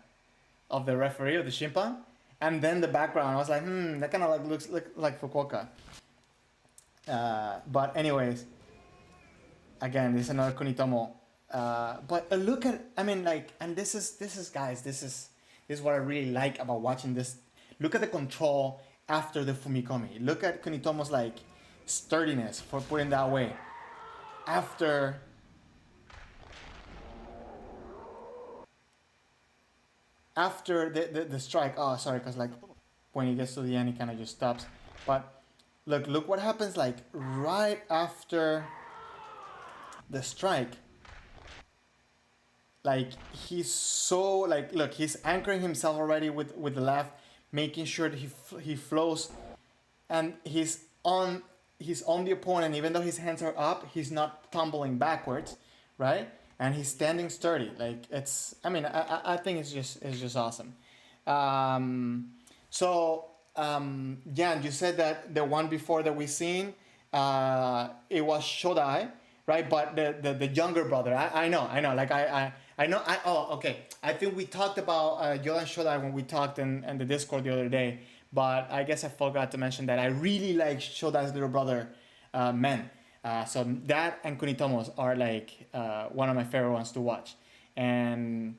referee of the Shimpan, and then the background. I was like, that kind of like looks like Fukuoka. But anyways, again, this is another Kunitomo. But look at, I mean, like, and this is guys, this is what I really like about watching this. Look at the control after the Fumikomi. Look at Kunitomo's like sturdiness, for putting it that way. After the strike. Oh, sorry, because like when he gets to the end, he kind of just stops. But look what happens like right after the strike. Like he's so like, look, he's anchoring himself already with the left, making sure that he flows, and he's on the opponent. Even though his hands are up, he's not tumbling backwards, right? And he's standing sturdy. Like it's, I mean, I think it's just awesome. So Jan, you said that the one before that we seen, it was Shodai, right? But the younger brother, I know, like I know, oh, okay. I think we talked about Yoda and Shodai when we talked in the Discord the other day, but I guess I forgot to mention that I really like Shodai's little brother, Men. So that and Kunitomo's are like one of my favorite ones to watch. And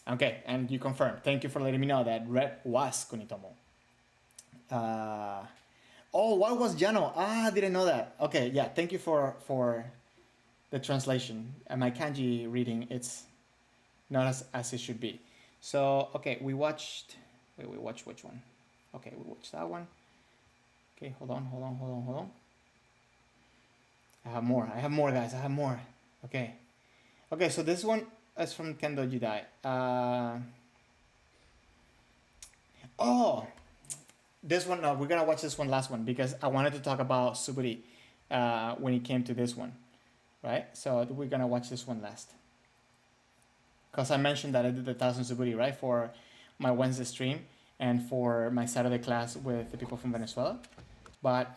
okay, and you confirmed. Thank you for letting me know that Red was Kunitomo. Oh, what was Jano? I didn't know that. Okay, yeah, thank you for the translation. And my kanji reading, it's not as it should be. So, okay, we watched which one? Okay, we watched that one. Okay, hold on. I have more, guys. I have more. Okay. Okay, so this one is from Kendo Jidai. Oh, this one, no, we're gonna watch this one last one because I wanted to talk about Suburi when it came to this one, right? So we're gonna watch this one last. Because I mentioned that I did the 1,000 Suburi, right, for my Wednesday stream and for my Saturday class with the people from Venezuela. But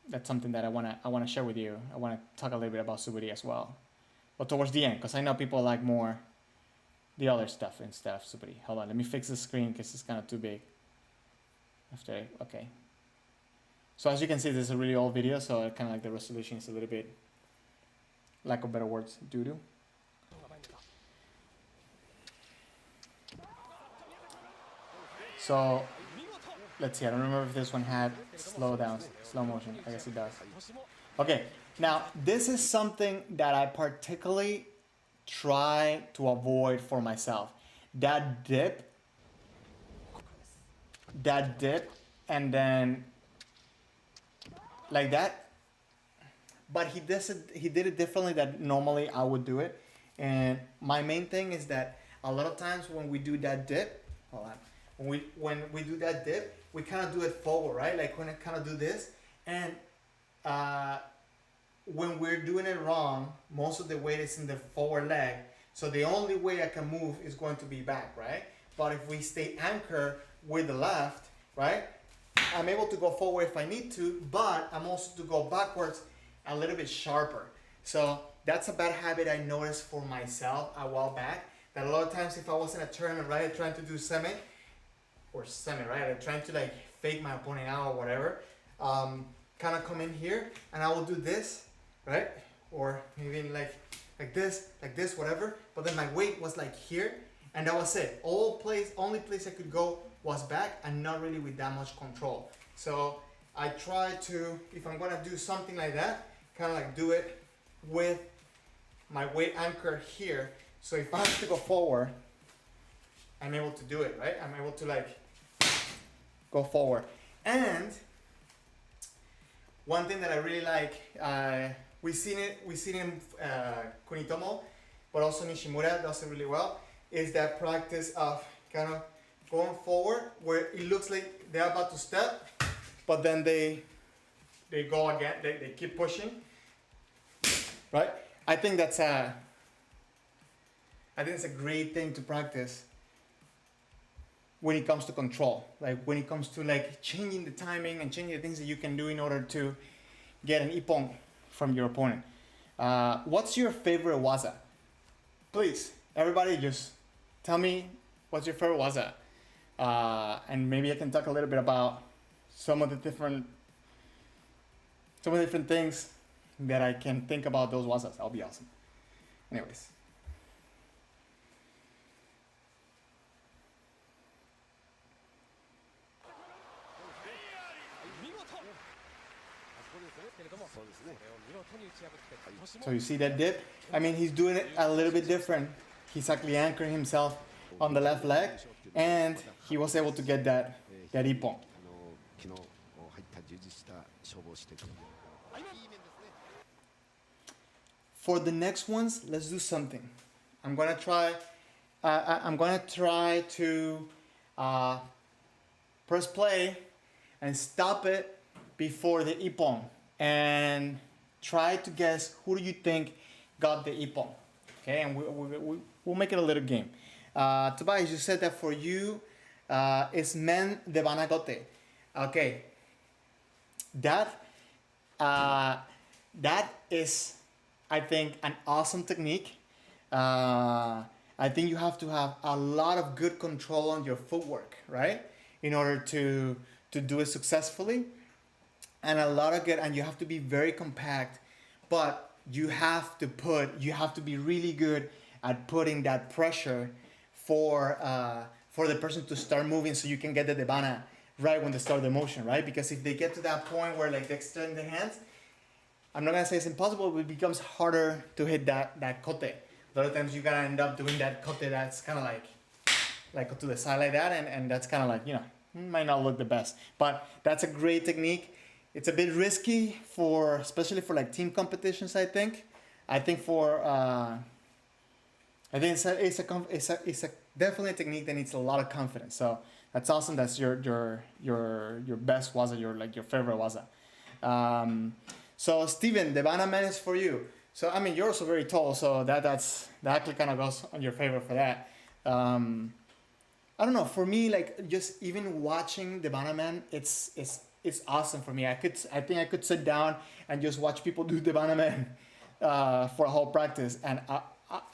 that's something that I wanna share with you. I wanna talk a little bit about Suburi as well, but towards the end, because I know people like more the other stuff instead of Suburi. Hold on, let me fix the screen because it's kind of too big. Okay. So as you can see, this is a really old video, so kind of like the resolution is a little bit lack of better words, doo-doo. So let's see, I don't remember if this one had slow motion. I guess it does. Okay, now this is something that I particularly try to avoid for myself. That dip, and then like that. But he did it differently than normally I would do it. And my main thing is that a lot of times when we do that dip, hold on, when we do that dip, we kind of do it forward, right? Like when I kind of do this, and when we're doing it wrong, most of the weight is in the forward leg. So the only way I can move is going to be back, right? But if we stay anchored with the left, right, I'm able to go forward if I need to, but I'm also to go backwards a little bit sharper. So that's a bad habit I noticed for myself a while back, that a lot of times if I was in a tournament, right, trying to do semi, right, I'm trying to like fake my opponent out or whatever, kind of come in here and I will do this, right, or maybe like this, whatever, but then my weight was like here, and that was it. Only place I could go was back, and not really with that much control. So I try to, if I'm gonna do something like that, kind of like do it with my weight anchored here. So if I have to go forward, I'm able to do it, right? I'm able to like go forward. And one thing that I really like, we seen it in Kunitomo, but also Nishimura does it really well, is that practice of kind of going forward where it looks like they're about to step, but then they go again, they keep pushing, right? I think it's a great thing to practice when it comes to control, like when it comes to like changing the timing and changing the things that you can do in order to get an ippon from your opponent. What's your favorite waza? Please, everybody, just tell me what's your favorite waza, and maybe I can talk a little bit about some of the different things that I can think about those wazas. That'll be awesome. Anyways. So you see that dip? I mean, he's doing it a little bit different. He's actually anchoring himself on the left leg, and he was able to get that ippon. For the next ones, let's do something. I'm gonna try to press play and stop it before the ippon, and try to guess who do you think got the ippon. Okay, and we'll make it a little game. Tobias, you said that for you, it's men de banagote. Okay, that is, I think, an awesome technique. I think you have to have a lot of good control on your footwork, right, in order to do it successfully, and you have to be very compact, but you have to be really good at putting that pressure for the person to start moving, so you can get the debana right when they start the motion, right? Because if they get to that point where like they extend the hands, I'm not gonna say it's impossible, but it becomes harder to hit that kote. A lot of times you gotta end up doing that kote that's kind of like to the side like that, and that's kind of like, might not look the best. But that's a great technique. It's a bit risky especially for like team competitions. I think it's definitely a technique that needs a lot of confidence. So that's awesome. That's your best waza, your favorite waza. So Steven, the Banaman is for you. So I mean, you're also very tall, so that actually kind of goes on your favor for that. I don't know. For me, like just even watching the Banaman, it's awesome for me. I think I could sit down and just watch people do the Banaman for a whole practice, and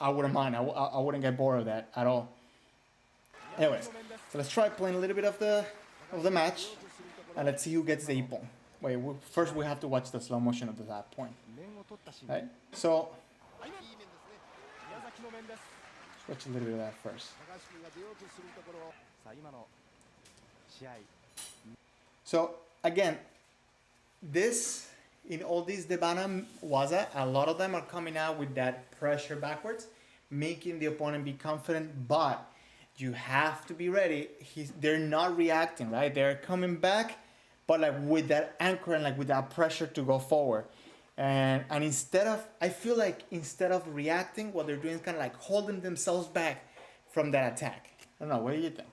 I wouldn't mind. I wouldn't get bored of that at all. Anyways, so let's try playing a little bit of the match, and let's see who gets the ippon. Wait, first we have to watch the slow motion of that point. Right? So Let's watch a little bit of that first. So again, this in all these Debana waza, a lot of them are coming out with that pressure backwards, making the opponent be confident, but you have to be ready. They're not reacting, right? They're coming back, but like with that anchor and like with that pressure to go forward. And instead of, I feel like instead of reacting, what they're doing is kind of like holding themselves back from that attack. I don't know, what do you think?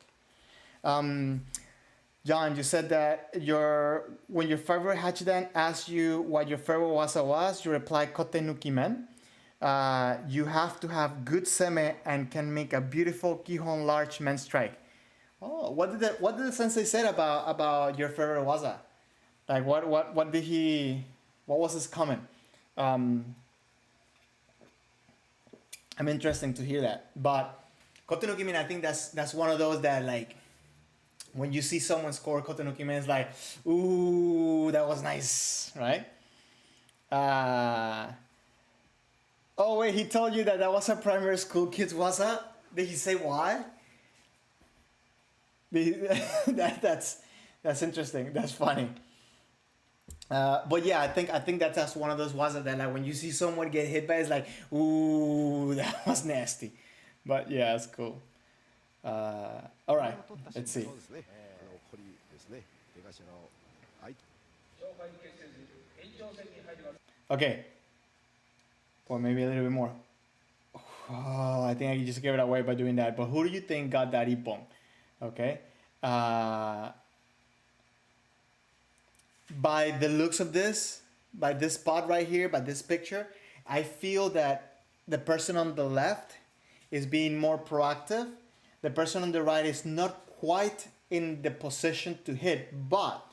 John, you said that when your favorite Hachidan asked you what your favorite waza was, you replied Kote Nuki Men. You have to have good seme and can make a beautiful Kihon large men strike. Oh, what did the sensei say about your favorite waza? Like what was his comment? I'm interested to hear that. But Kote Nuki Men, I think that's one of those that like when you see someone score Kote Nuki Men, it's like, ooh, that was nice, right? Oh wait, he told you that was a primary school kid's waza? Did he say why? That's interesting. That's funny. But yeah, I think that's one of those waza that like when you see someone get hit by, it's like, ooh, that was nasty. But yeah, it's cool. All right, let's see. Okay. Or maybe a little bit more. Oh, I think I just gave it away by doing that. But who do you think got that ippon? Okay. By the looks of this, by this spot right here, by this picture, I feel that the person on the left is being more proactive. The person on the right is not quite in the position to hit, but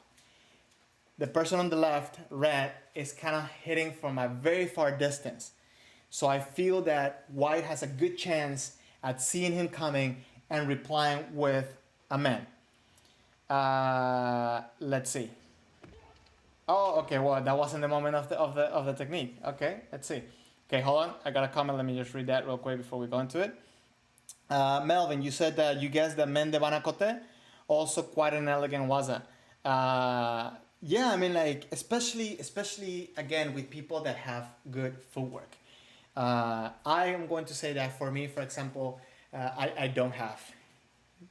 the person on the left, red, is kind of hitting from a very far distance. So I feel that white has a good chance at seeing him coming and replying with a man. Let's see. Oh, okay. Well, that wasn't the moment of the technique. Okay, let's see. Okay, hold on. I got a comment. Let me just read that real quick before we go into it. Melvin, you said that you guessed that men de Banakote, also quite an elegant waza. Yeah, I mean, like especially again with people that have good footwork. I am going to say that for me, for example, I don't have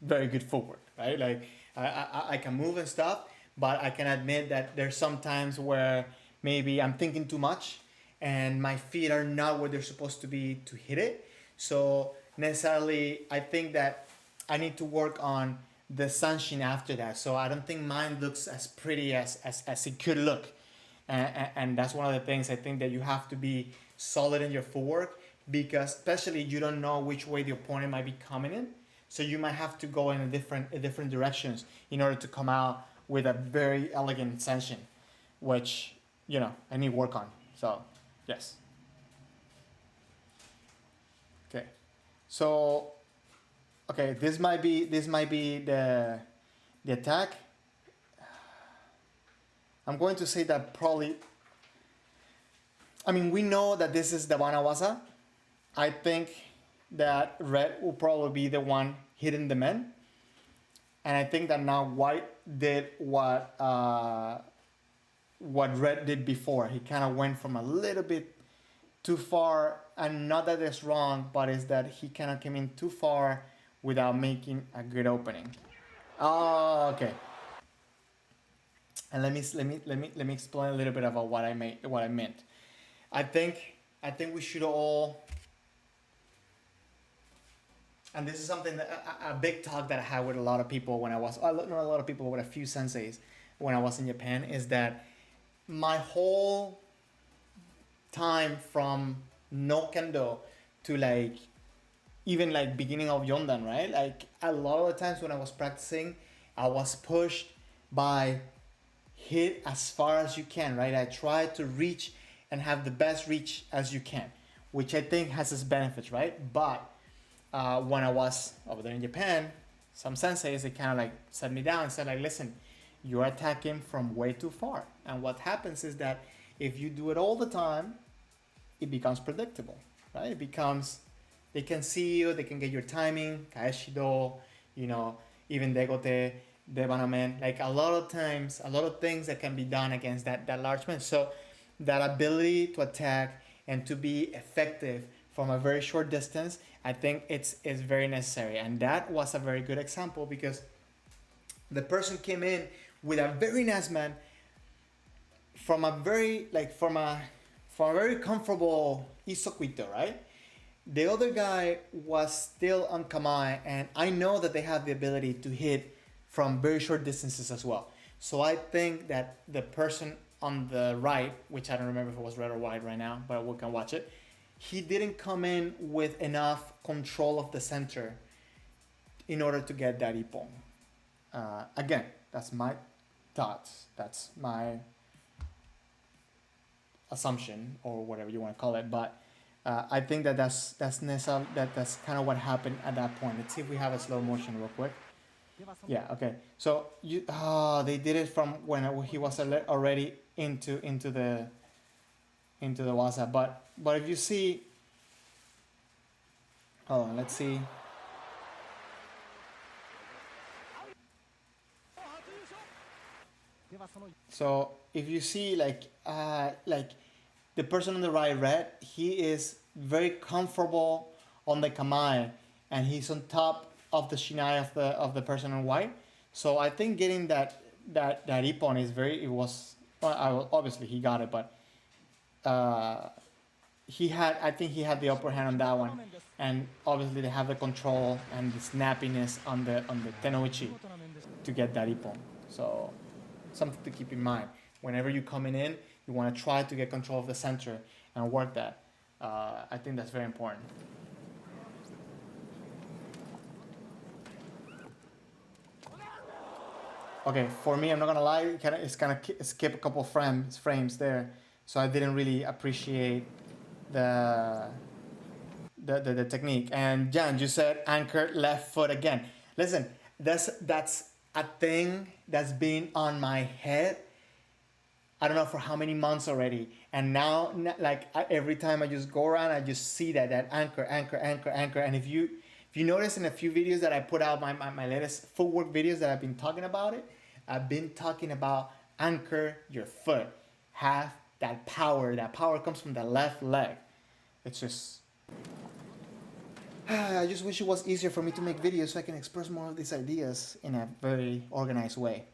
very good footwork, right? Like I can move and stuff, but I can admit that there's some times where maybe I'm thinking too much and my feet are not where they're supposed to be to hit it. So necessarily, I think that I need to work on the sanshin after that. So I don't think mine looks as pretty as it could look. And that's one of the things I think that you have to be solid in your footwork, because especially you don't know which way the opponent might be coming in. So you might have to go in a different directions in order to come out with a very elegant sanshin, which, you know, I need work on. So, yes. Okay. So, okay, this might be the attack. I'm going to say that probably, I mean, we know that this is the Banawasa. I think that red will probably be the one hitting the men. And I think that now white did what red did before. He kind of went from a little bit too far, and not that it's wrong, but it's that he kind of came in too far without making a good opening. Oh, okay. And let me explain a little bit about what I meant. I think we should all, and this is something that a big talk that I had with a lot of people when I was, not a lot of people, but a few senseis when I was in Japan, is that my whole time from no kendo to like even like beginning of Yondan, right? Like a lot of the times when I was practicing, I was pushed by hit as far as you can, right? I try to reach and have the best reach as you can, which I think has its benefits, right? But when I was over there in Japan, some senseis, they kind of like set me down and said like, listen, you're attacking from way too far. And what happens is that if you do it all the time, it becomes predictable, right? It becomes They can see you, they can get your timing, kaeshido, you know, even degote, debanamen. Like a lot of times, a lot of things that can be done against that large man. So that ability to attack and to be effective from a very short distance, I think it's very necessary. And that was a very good example because the person came in with a very nice man from a very from a very comfortable isokuito, right? The other guy was still on kamae, and I know that they have the ability to hit from very short distances as well. So I think that the person on the right, which I don't remember if it was red or white right now, but we can watch it, he didn't come in with enough control of the center in order to get that ippon. Again, that's my thoughts. That's my assumption or whatever you want to call it. But I think that's kind of what happened at that point. Let's see if we have a slow motion real quick. Yeah. Okay. So they did it from when he was already into the waza. But if you see, hold on. Let's see. So if you see like the person on the right, red, he is very comfortable on the kamae, and he's on top of the shinai of the person on white. So I think getting that ippon is obviously he got it, but I think he had the upper hand on that one, and obviously they have the control and the snappiness on the tenoichi to get that ippon. So something to keep in mind. Whenever you're coming in, you want to try to get control of the center and work that. I think that's very important. Okay, for me, I'm not gonna lie, it's gonna skip a couple frames there, so I didn't really appreciate the technique. And Jan, you said anchor left foot again. Listen, that's a thing that's been on my head. I don't know for how many months already, and now every time I just go around, I just see that anchor. And if you notice in a few videos that I put out, my latest footwork videos that I've been talking about it, I've been talking about anchor your foot. Have that power. That power comes from the left leg. It's just I just wish it was easier for me to make videos so I can express more of these ideas in a very organized way.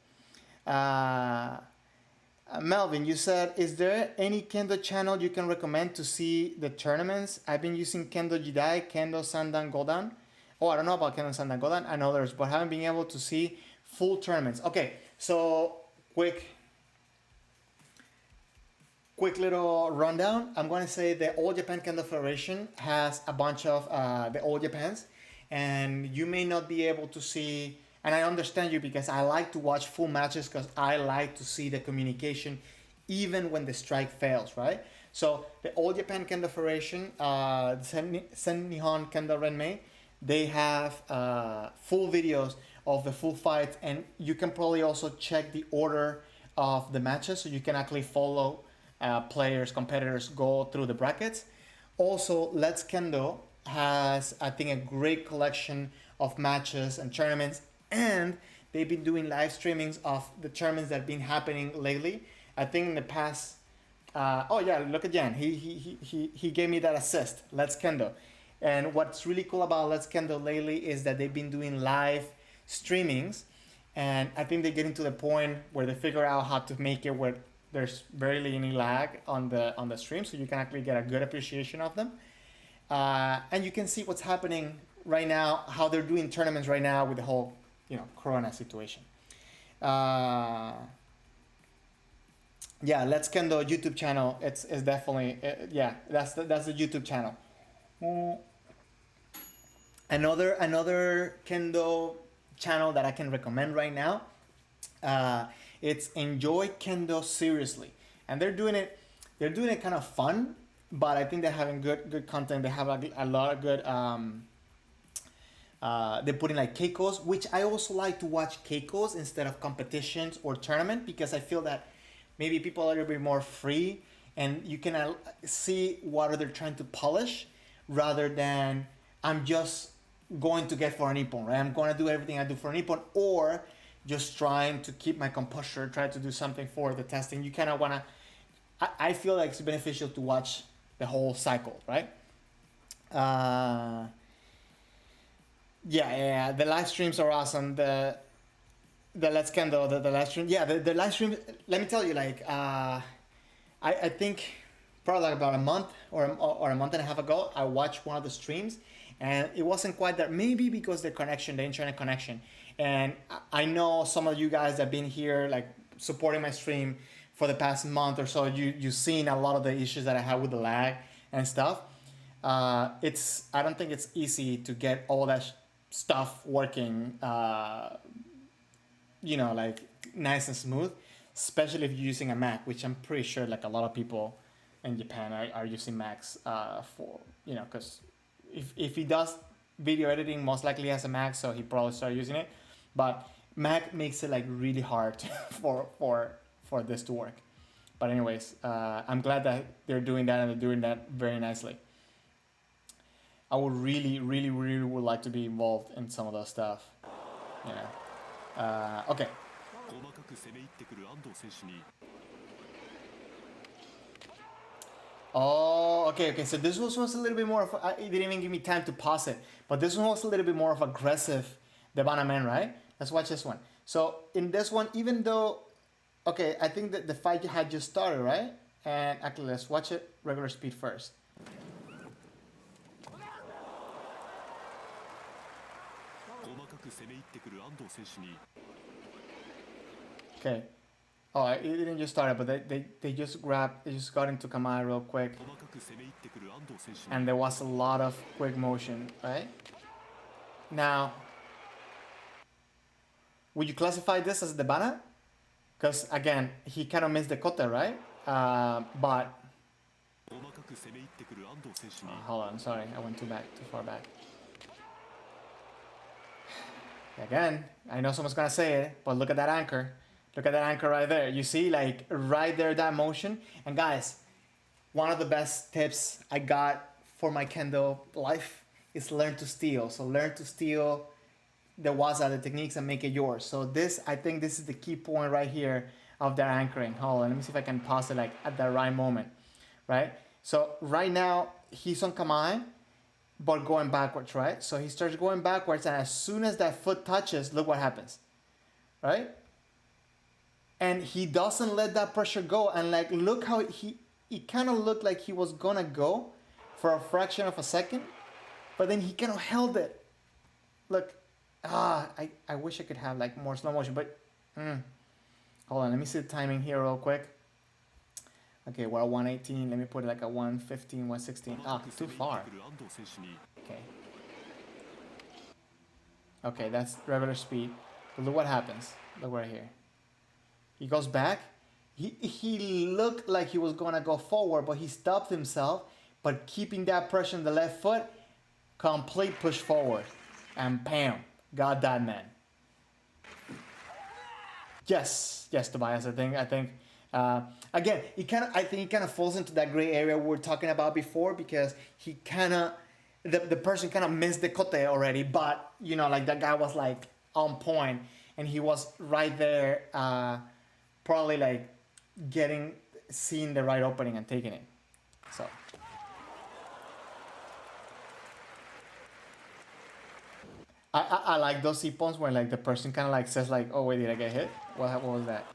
Melvin, you said, is there any Kendo channel you can recommend to see the tournaments? I've been using Kendo Jidai, Kendo Sandan Godan. Oh, I don't know about Kendo Sandan Godan. I know there's, but haven't been able to see full tournaments. Okay, so quick little rundown. I'm going to say the All Japan Kendo Federation has a bunch of the All Japans, and you may not be able to see, and I understand you because I like to watch full matches because I like to see the communication even when the strike fails, right? So the All Japan Kendo Federation, Sen Nihon Kendo Renmei, they have full videos of the full fights, and you can probably also check the order of the matches so you can actually follow competitors go through the brackets. Also, Let's Kendo has, I think, a great collection of matches and tournaments, and they've been doing live streamings of the tournaments that have been happening lately. I think in the past, look at Jan. He gave me that assist, Let's Kendo. And what's really cool about Let's Kendo lately is that they've been doing live streamings, and I think they're getting to the point where they figure out how to make it where there's barely any lag on the stream, so you can actually get a good appreciation of them. And you can see what's happening right now, how they're doing tournaments right now with the whole, Corona situation. Let's Kendo YouTube channel. It's definitely that's the YouTube channel. Another Kendo channel that I can recommend right now. It's Enjoy Kendo Seriously, and they're doing it kind of fun, but I think they're having good content. They have a lot of good they're putting like keikos, which I also like to watch keikos instead of competitions or tournament, because I feel that maybe people are a little bit more free and you can see what they're trying to polish rather than I'm just going to get for an ippon, right? I'm going to do everything I do for an ippon, or just trying to keep my composure, try to do something for the testing. You kind of want to, I feel like it's beneficial to watch the whole cycle, right? Yeah, the live streams are awesome. The Let's Kendo, the live stream, yeah, the live stream. Let me tell you, like, I think probably like about a month or a month and a half ago, I watched one of the streams, and it wasn't quite that. Maybe because the connection, the internet connection, and I know some of you guys that have been here, like supporting my stream for the past month or so. You've seen a lot of the issues that I have with the lag and stuff. It's I don't think it's easy to get all that stuff working. Like nice and smooth, especially if you're using a Mac, which I'm pretty sure like a lot of people in Japan are using Macs for, because if he does video editing, most likely he has a Mac, so he probably started using it. But Mac makes it like really hard for this to work. But anyways, I'm glad that they're doing that, and they're doing that very nicely. I would really, really, really would like to be involved in some of those stuff. Okay. Oh, okay. So this was a little bit more of. It didn't even give me time to pause it, but this one was a little bit more of aggressive, the Bannerman, right? Let's watch this one. So in this one, even though, okay, I think that the fight had just started, right? And actually, let's watch it regular speed first. Okay. Oh, it didn't just start, but they just got into Kamae real quick. And there was a lot of quick motion, right? Now, would you classify this as the Bana? Because again, he kind of missed the kote, right? But... hold on, sorry, I went too far back. Again, I know someone's gonna say it, but look at that anchor. Look at that anchor right there. You see, like, right there, that motion? And guys, one of the best tips I got for my Kendo life is learn to steal. So learn to steal the waza, the techniques, and make it yours. So I think this is the key point right here of that anchoring. Hold on, let me see if I can pause it, like, at the right moment, right? So right now, he's on Kamae, but going backwards, right? So he starts going backwards, and as soon as that foot touches, look what happens, right? And he doesn't let that pressure go. And like, look how it kind of looked like he was gonna go for a fraction of a second, but then he kind of held it. Look, I wish I could have like more slow motion, but hold on, let me see the timing here real quick. Okay, we're at 118. Let me put it like a 115, 116. Too far. Okay, that's regular speed. But look what happens. Look right here. He goes back. He looked like he was gonna go forward, but he stopped himself. But keeping that pressure on the left foot, complete push forward, and bam, got that man. Yes, Tobias. I think. Again, I think he kind of falls into that gray area we were talking about before, because he kind of, the person kind of missed the kote already, but like that guy was like on point, and he was right there. Probably like seeing the right opening and taking it. So I like those ippons where like the person kind of like says like, oh wait, did I get hit? What was that?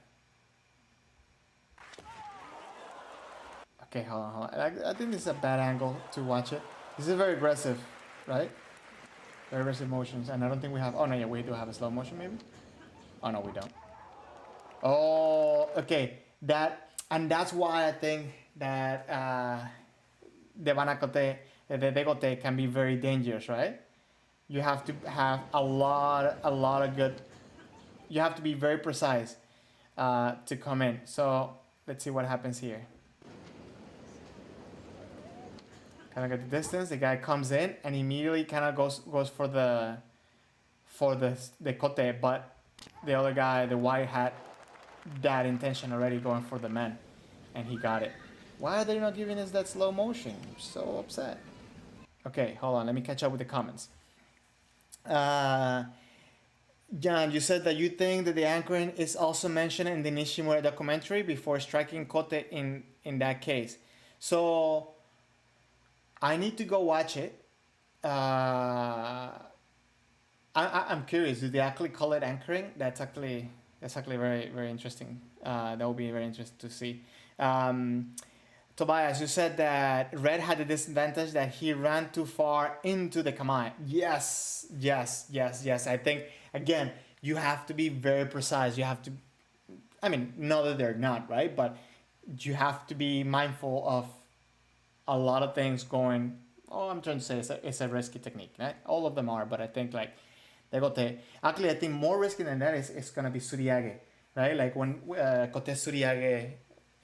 Okay, hold on. I think this is a bad angle to watch it. This is very aggressive, right? Very aggressive motions, and I don't think we have. Oh no, yeah, we do have a slow motion maybe. Oh no, we don't. Oh, okay. That's why I think that the banakote, the degote can be very dangerous, right? You have to have a lot of good. You have to be very precise to come in. So let's see what happens here. Kind of get the distance. The guy comes in and immediately kind of goes for the kote, but the other guy, the white hat, that intention already going for the man, and he got it. Why are they not giving us that slow motion? I'm so upset. Okay, hold on. Let me catch up with the comments. Uh, John, you said that you think that the anchoring is also mentioned in the Nishimura documentary before striking Kote in that case. So I need to go watch it. I'm curious. Do they actually call it anchoring? That's actually very very interesting. That would be very interesting to see. Um, Tobias, you said that Red had the disadvantage that he ran too far into the kamae. Yes, yes, yes, yes. I think again you have to be very precise. You have to. I mean, not that they're not right, but you have to be mindful of a lot of things going. Oh, I'm trying to say it's a risky technique. Right? All of them are, but I think like Degote. Actually, I think more risky than that is gonna be Suriage, right? Like when Kote Suriage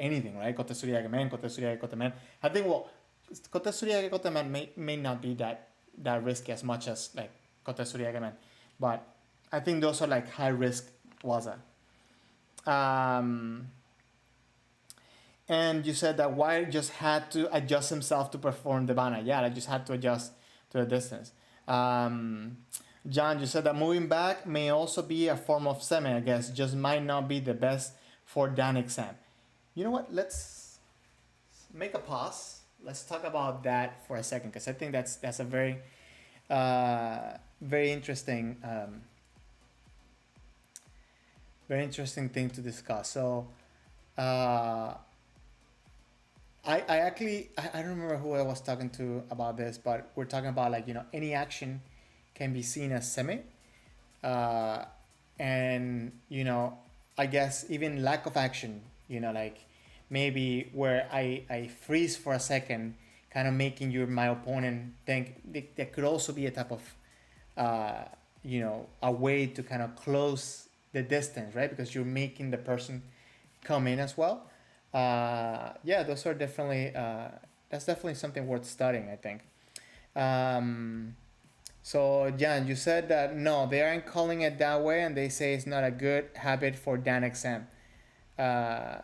anything, right? Kote Suriage men, Kote Suriage Kote men. I think Kote Suriage Kote men may not be that risky as much as like Kote Suriage men, but I think those are like high risk waza. Um, and you said that Wire just had to adjust himself to perform the bana. Yeah, I just had to adjust to the distance. Um, John, you said that moving back may also be a form of semi, I guess, just might not be the best for Dan exam. You know what? Let's make a pause. Let's talk about that for a second, because I think that's a very interesting very interesting thing to discuss. So uh, I actually I don't remember who I was talking to about this, but we're talking about like any action can be seen as semi, uh, and I guess even lack of action, like maybe where I freeze for a second, kind of making my opponent think that could also be a type of uh, a way to kind of close the distance, right? Because you're making the person come in as well. Yeah, those are definitely that's definitely something worth studying, I think. Um, so Jan, you said that no, they aren't calling it that way, and they say it's not a good habit for Dan exam. Uh,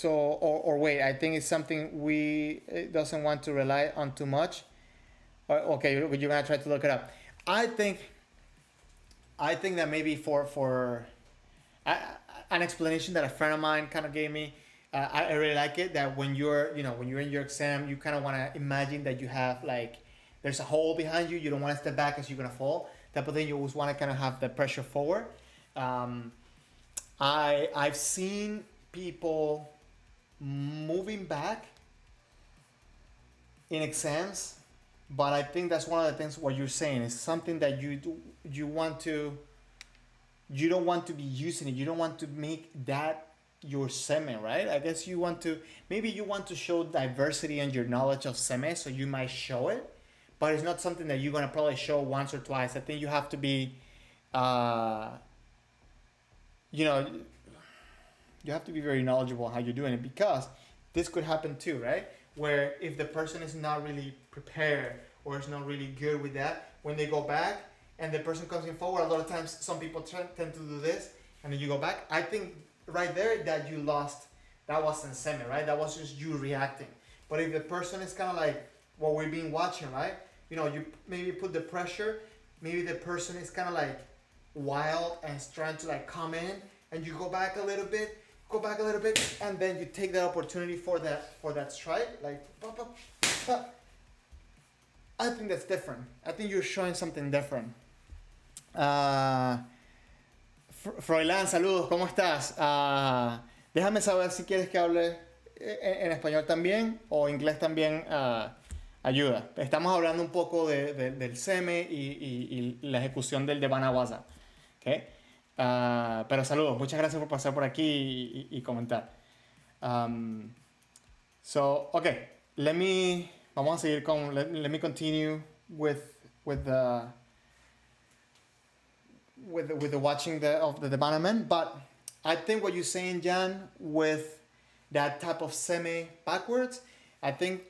or wait, I think it's something we it doesn't want to rely on too much. Okay, you're gonna try to look it up. I think that maybe for I, an explanation that a friend of mine kind of gave me. I really like it that when you're in your exam, you kind of want to imagine that you have like there's a hole behind you. You don't want to step back as you're gonna fall. Type of thing. You always want to kind of have the pressure forward. Um, I've seen people moving back in exams, but I think that's one of the things what you're saying is something that you want to you don't want to be using it. You don't want to make that your seme, right? I guess maybe you want to show diversity in your knowledge of seme, so you might show it, but it's not something that you're gonna probably show once or twice. I think you have to be, uh, you know, you have to be very knowledgeable how you're doing it because this could happen too, right? Where if the person is not really prepared or is not really good with that, when they go back and the person comes in forward, a lot of times some people tend to do this and then you go back. I think right there that you lost, that wasn't semi, right? That was just you reacting. But if the person is kind of like what we've been watching, right? You maybe put the pressure, maybe the person is kind of like wild and is trying to like come in and you go back a little bit, and then you take that opportunity for that strike, like pop, pop, pop. I think that's different. I think you're showing something different. Froilán, saludos, ¿cómo estás? Déjame saber si quieres que hable en español también o inglés también ayuda. Estamos hablando un poco del SEME y la ejecución del Devana Waza. ¿Okay? Pero saludos, muchas gracias por pasar por aquí y comentar. Okay, vamos a seguir con, let me continue with the watching of the Devana, but I think what you're saying, Jan, with that type of semi backwards, I think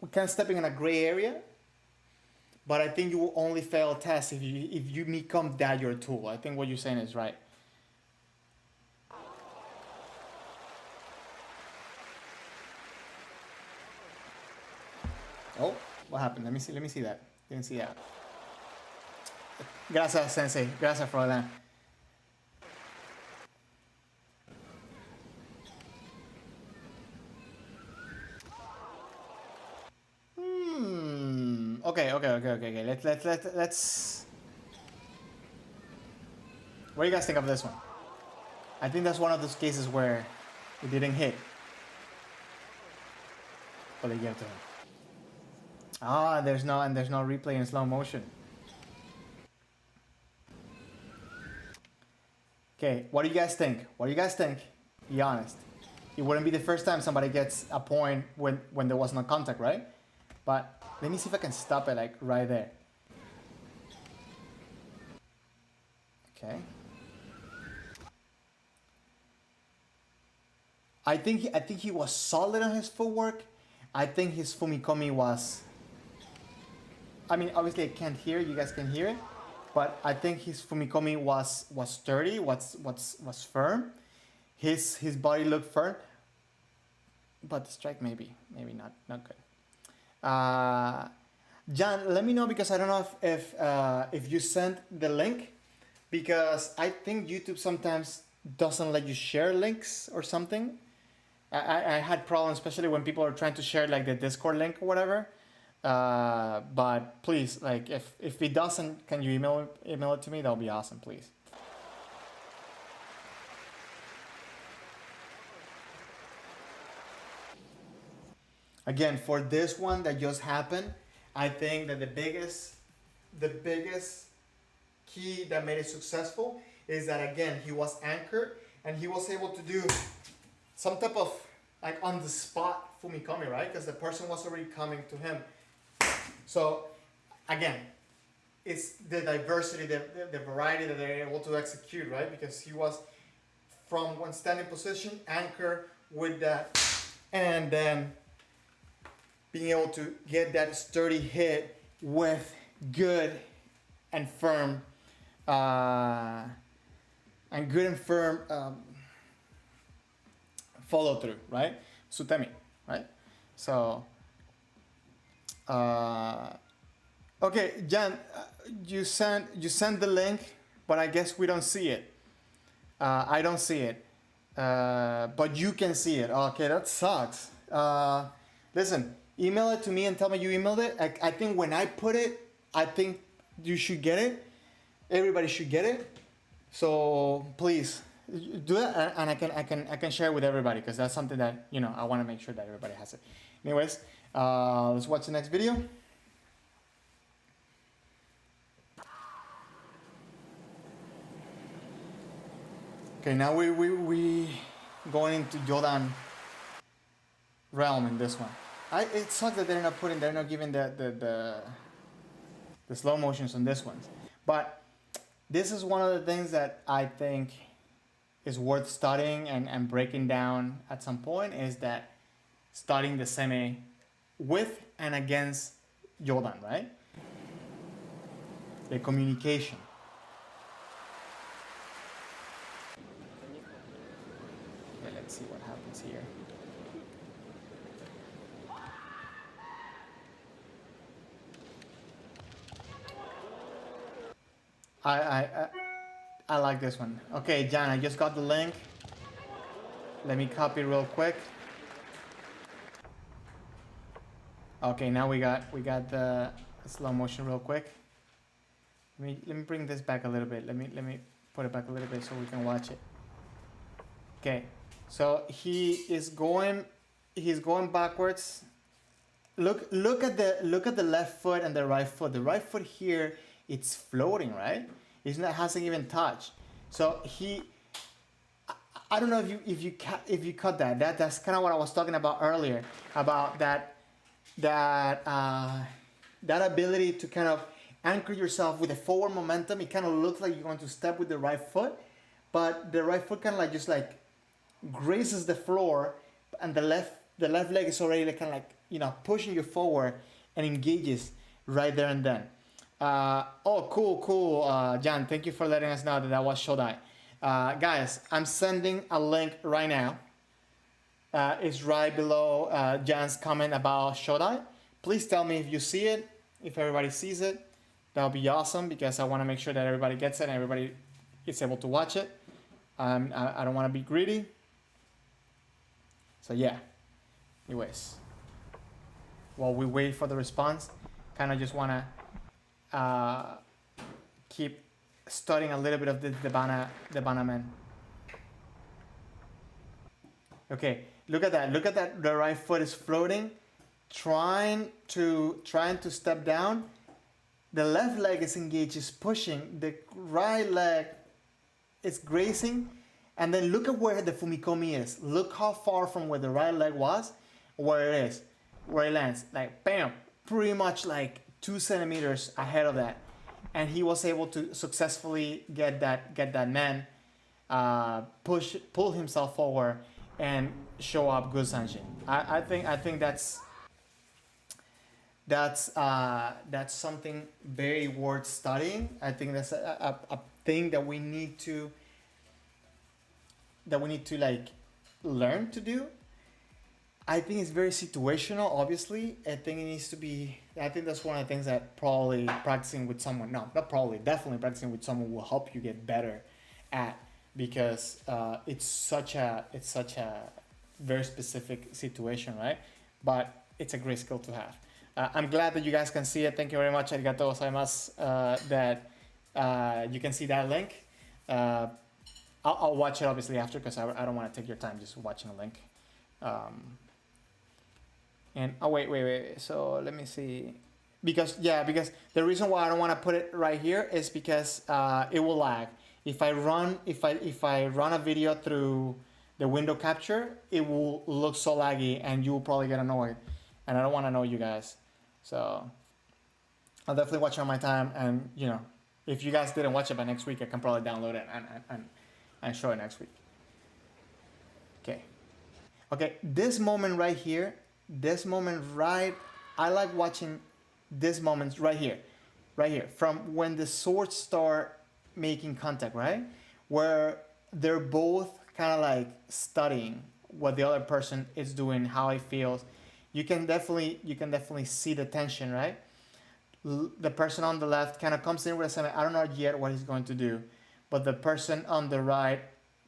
we're kind of stepping in a gray area. But I think you will only fail a test if you become that your tool. I think what you're saying is right. Oh, what happened? Let me see that. Didn't see that. Gracias, Sensei. Gracias, Froilán. Okay. Let's. What do you guys think of this one? I think that's one of those cases where it didn't hit. But they gave it to him. Ah, there's no replay in slow motion. Okay, what do you guys think? What do you guys think? Be honest. It wouldn't be the first time somebody gets a point when there was no contact, right? But let me see if I can stop it like right there. Okay. I think he was solid on his footwork. I think his Fumikomi was. I mean, obviously I can't hear. You guys can hear it, but I think his Fumikomi was sturdy. Was firm. His body looked firm, but the strike maybe not good. John, let me know because I don't know if you sent the link, because I think YouTube sometimes doesn't let you share links or something. I had problems, especially when people are trying to share like the Discord link or whatever. But please, like if it doesn't, can you email it to me? That'll be awesome, please. Again, for this one that just happened, I think that the biggest key that made it successful is that, again, he was anchored and he was able to do some type of like on the spot Fumikomi, right? Because the person was already coming to him. So again, it's the diversity, the variety that they're able to execute, right? Because he was from one standing position, anchor with that, and then being able to get that sturdy hit with good and firm follow through, right? Sutemi, right? So, okay, Jan, you sent the link, but I guess we don't see it. I don't see it, but you can see it. Okay, that sucks. Listen, email it to me and tell me you emailed it. I think when I put it, I think you should get it. Everybody should get it. So please do that, and I can share it with everybody, because that's something that I want to make sure that everybody has it. Anyways, let's watch the next video. Okay, now we going into Jodan realm in this one. It sucks that they're not giving the slow motions on this one, but this is one of the things that I think is worth studying and breaking down at some point, is that studying the semi with and against Jodan, right? The communication. Okay, let's see what happens here. I like this one. Okay, Jan, I just got the link. Let me copy real quick. Okay, now we got the slow motion real quick. Let me bring this back a little bit. Let me put it back a little bit so we can watch it. Okay, so he's going backwards. Look at the left foot and the right foot. The right foot here, it's floating, right? Hasn't even touched. So I don't know if you cut that. That's kind of what I was talking about earlier, about that ability to kind of anchor yourself with a forward momentum. It kind of looks like you're going to step with the right foot, but the right foot kind of just grazes the floor, and the left leg is already kind of pushing you forward and engages right there and then. Cool, Jan. Thank you for letting us know that was Shodai. Guys, I'm sending a link right now. It's right below Jan's comment about Shodai. Please tell me if you see it, if everybody sees it. That'll be awesome because I want to make sure that everybody gets it and everybody is able to watch it. I don't want to be greedy. So yeah, anyways, while we wait for the response, kind of just want to keep studying a little bit of the Banamen. Okay, look at that. Look at that. The right foot is floating, trying to step down. The left leg is engaged, is pushing. The right leg is grazing. And then look at where the Fumikomi is. Look how far from where the right leg was, where it is, where it lands. Like, bam, pretty much like 2 centimeters ahead of that. And he was able to successfully get that man, pull himself forward and show up good Sanshin. I think that's something very worth studying. I think that's a thing that we need to like learn to do. I think it's very situational, obviously. I think it needs to be, I think that's one of the things that probably practicing with someone, no, not probably, definitely practicing with someone will help you get better at, because it's such a very specific situation, right? But it's a great skill to have. I'm glad that you guys can see it. Thank you very much. Arigatou gozaimasu. That you can see that link. I'll watch it obviously after, because I don't want to take your time just watching a link. And oh wait. So let me see. Because the reason why I don't want to put it right here is because it will lag. If I run a video through the window capture, it will look so laggy and you will probably get annoyed. And I don't want to annoy you guys. So I'll definitely watch it on my time, and if you guys didn't watch it by next week, I can probably download it and show it next week. Okay, this moment right here, I like watching this moment right here, from when the swords start making contact, right? Where they're both kind of like studying what the other person is doing, how it feels. You can definitely see the tension, right? The person on the left kind of comes in with a sentiment. I don't know yet what he's going to do, but the person on the right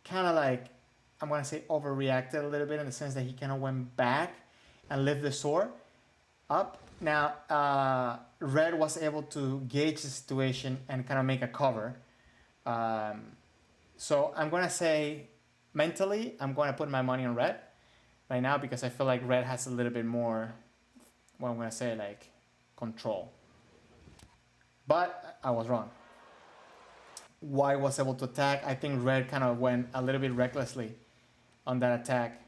kind of like, I'm going to say, overreacted a little bit, in the sense that he kind of went back and lifted the sword up. Now, Red was able to gauge the situation and kind of make a cover. So I'm going to say, mentally, I'm going to put my money on Red right now, because I feel like Red has a little bit more, what I'm going to say, like, control. But I was wrong. White was able to attack. I think Red kind of went a little bit recklessly on that attack.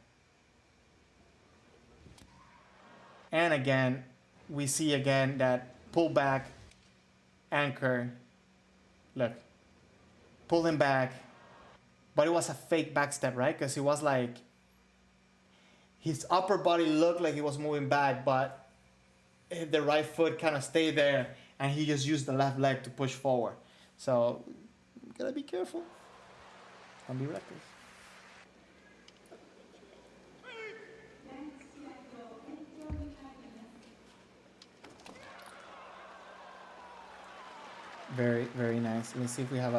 And again, we see again that pull back, anchor. Look, pull him back. But it was a fake backstep, right? Because it was like, his upper body looked like he was moving back, but the right foot kind of stayed there, and he just used the left leg to push forward. So, you gotta be careful. Don't be reckless. Very, very nice. Let me see if we have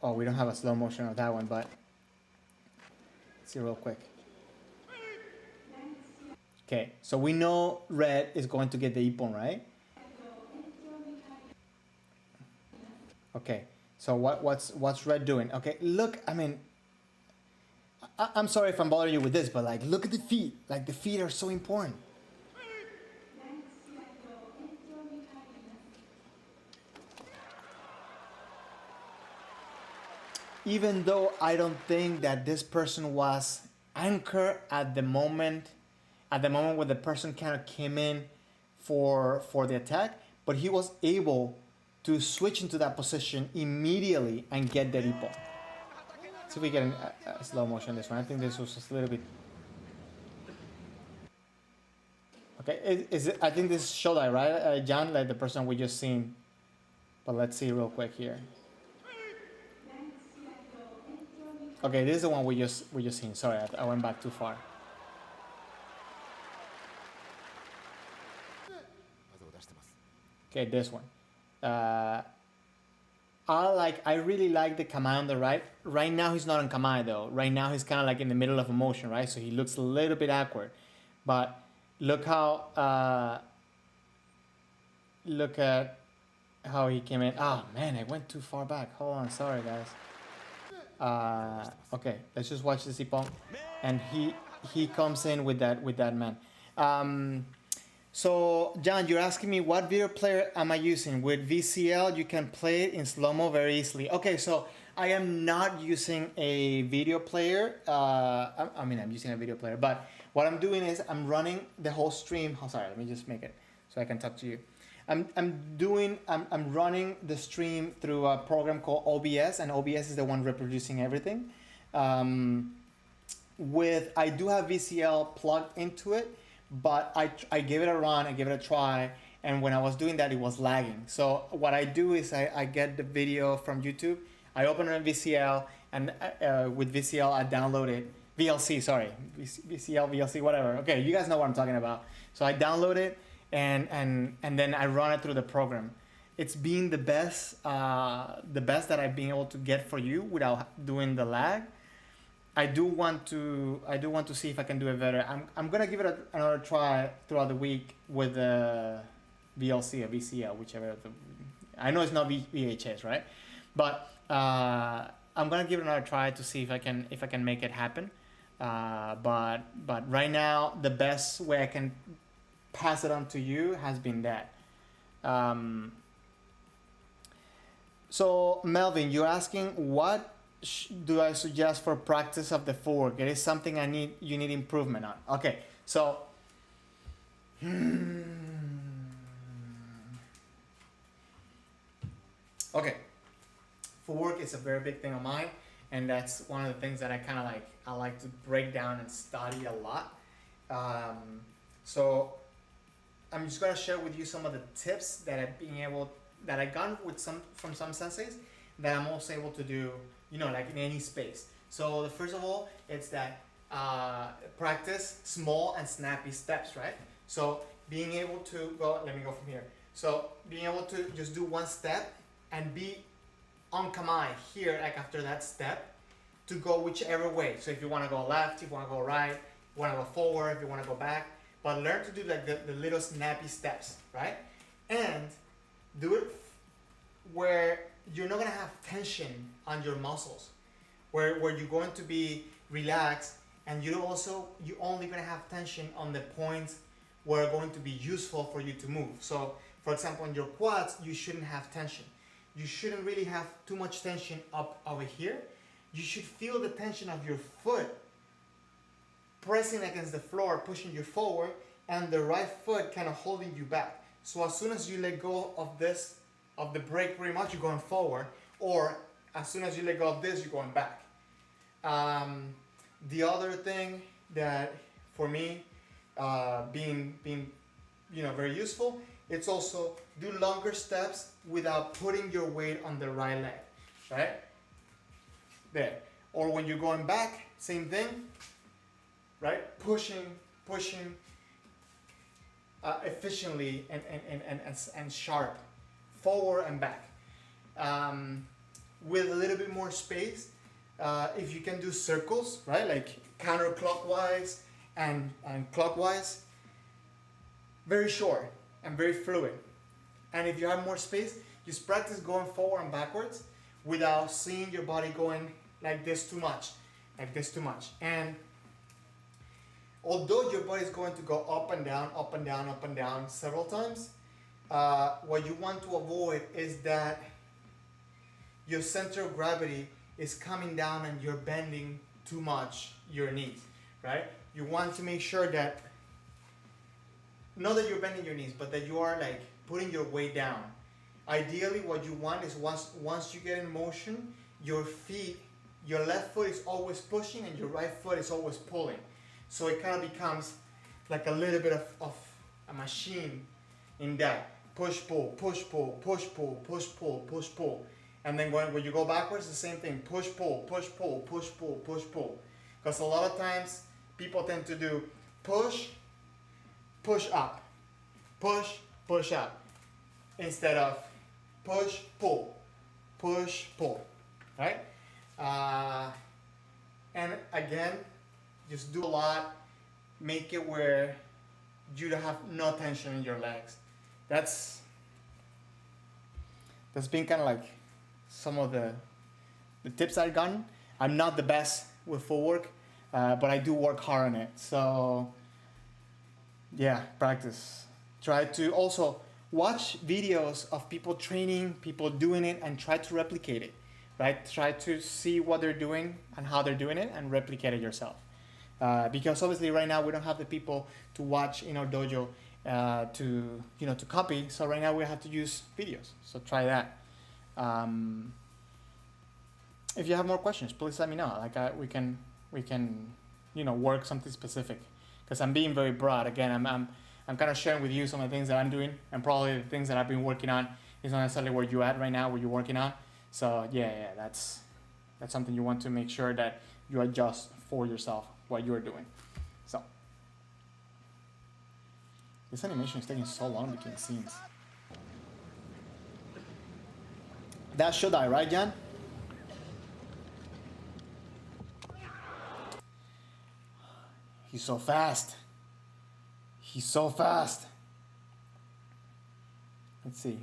oh, we don't have a slow motion of that one, but let's see real quick. Okay, so we know Red is going to get the ippon, right? Okay, so what's Red doing? Okay, look, I mean, I'm sorry if I'm bothering you with this, but like, look at the feet. Like, the feet are so important. Even though I don't think that this person was anchored at the moment where the person kind of came in for the attack, but he was able to switch into that position immediately and get the ippon. See if we get a slow motion on this one. I think this was just a little bit. Okay, I think this is Shodai, right, John? Like the person we just seen. But let's see real quick here. Okay, this is the one we just seen. Sorry, I went back too far. Okay, this one. Uh, I really like the kamae on the right. Right now he's not on kamae though. Right now he's kind of like in the middle of a motion, right? So he looks a little bit awkward. But look how look at how he came in. Oh man, I went too far back. Hold on, sorry guys. Okay, let's just watch the Ipon, and he comes in with that man. So John, you're asking me what video player am I using? With VCL, you can play it in slow-mo very easily. Okay, so I am not using a video player. I mean, I'm using a video player, but what I'm doing is I'm running the whole stream. Oh, sorry, let me just make it so I can talk to you. I'm running the stream through a program called OBS, and OBS is the one reproducing everything. I do have VCL plugged into it, but I gave it a run, I gave it a try, and when I was doing that, it was lagging. So what I do is I get the video from YouTube, I open it in VCL, and with VCL I download it. VLC, sorry, VCL, VLC, whatever. Okay, you guys know what I'm talking about. So I download it, and then I run it through the program. It's been the best that I've been able to get for you without doing the lag. I do want to see if I can do it better. I'm gonna give it another try throughout the week with the VLC or VCL, whichever. I know it's not VHS, right? But I'm gonna give it another try to see if I can make it happen. But right now the best way I can pass it on to you has been that. So Melvin, you're asking what do I suggest for practice of the footwork? It is something you need improvement on. Okay, so okay, footwork is a very big thing of mine, and that's one of the things that I like to break down and study a lot. So I'm just gonna share with you some of the tips that I got from some senseis that I'm also able to do, like in any space. So the first of all, it's that practice small and snappy steps, right? So being able to let me go from here. So being able to just do one step and be on kamae here, like after that step, to go whichever way. So if you want to go left, if you want to go right, if you want to go forward, if you want to go back, but learn to do like the little snappy steps, right? And do it where you're not gonna have tension on your muscles, where you're going to be relaxed, and you're only gonna have tension on the points where are going to be useful for you to move. So for example, on your quads, you shouldn't have tension. You shouldn't really have too much tension up over here. You should feel the tension of your foot pressing against the floor, pushing you forward, and the right foot kind of holding you back. So as soon as you let go of the brake, pretty much you're going forward, or as soon as you let go of this, you're going back. The other thing that for me, being very useful, it's also do longer steps without putting your weight on the right leg, right? There. Or when you're going back, same thing, right? Pushing efficiently and sharp, forward and back. With a little bit more space, if you can do circles, right? Like counterclockwise and clockwise, very short and very fluid. And if you have more space, just practice going forward and backwards without seeing your body going like this too much. And although your body is going to go up and down, up and down, up and down several times, what you want to avoid is that your center of gravity is coming down and you're bending too much your knees, right? You want to make sure that, not that you're bending your knees, but that you are like putting your weight down. Ideally, what you want is once you get in motion, your left foot is always pushing and your right foot is always pulling. So it kind of becomes like a little bit of a machine in that. Push, pull, push, pull, push, pull, push, pull, push, pull. And then when you go backwards, the same thing. Push, pull, push, pull, push, pull, push, pull. Because a lot of times people tend to do push, push up, push, push up. instead of push, pull, right? And again, just do a lot, make it where you don't have no tension in your legs. That's been kind of like some of the tips I've gotten. I'm not the best with footwork, but I do work hard on it. So yeah, practice. Try to also watch videos of people training, people doing it, and try to replicate it, right? Try to see what they're doing and how they're doing it and replicate it yourself. Because obviously right now we don't have the people to watch in our dojo to copy. So right now we have to use videos. So try that. If you have more questions, please let me know. Like we can work something specific. Because I'm being very broad. Again, I'm kind of sharing with you some of the things that I'm doing, and probably the things that I've been working on is not necessarily where you're at right now, where you're working on. So yeah, that's something you want to make sure that you adjust for yourself what you're doing. So this animation is taking so long between scenes. That's Shodai, right, Jan? He's so fast. He's so fast. Let's see.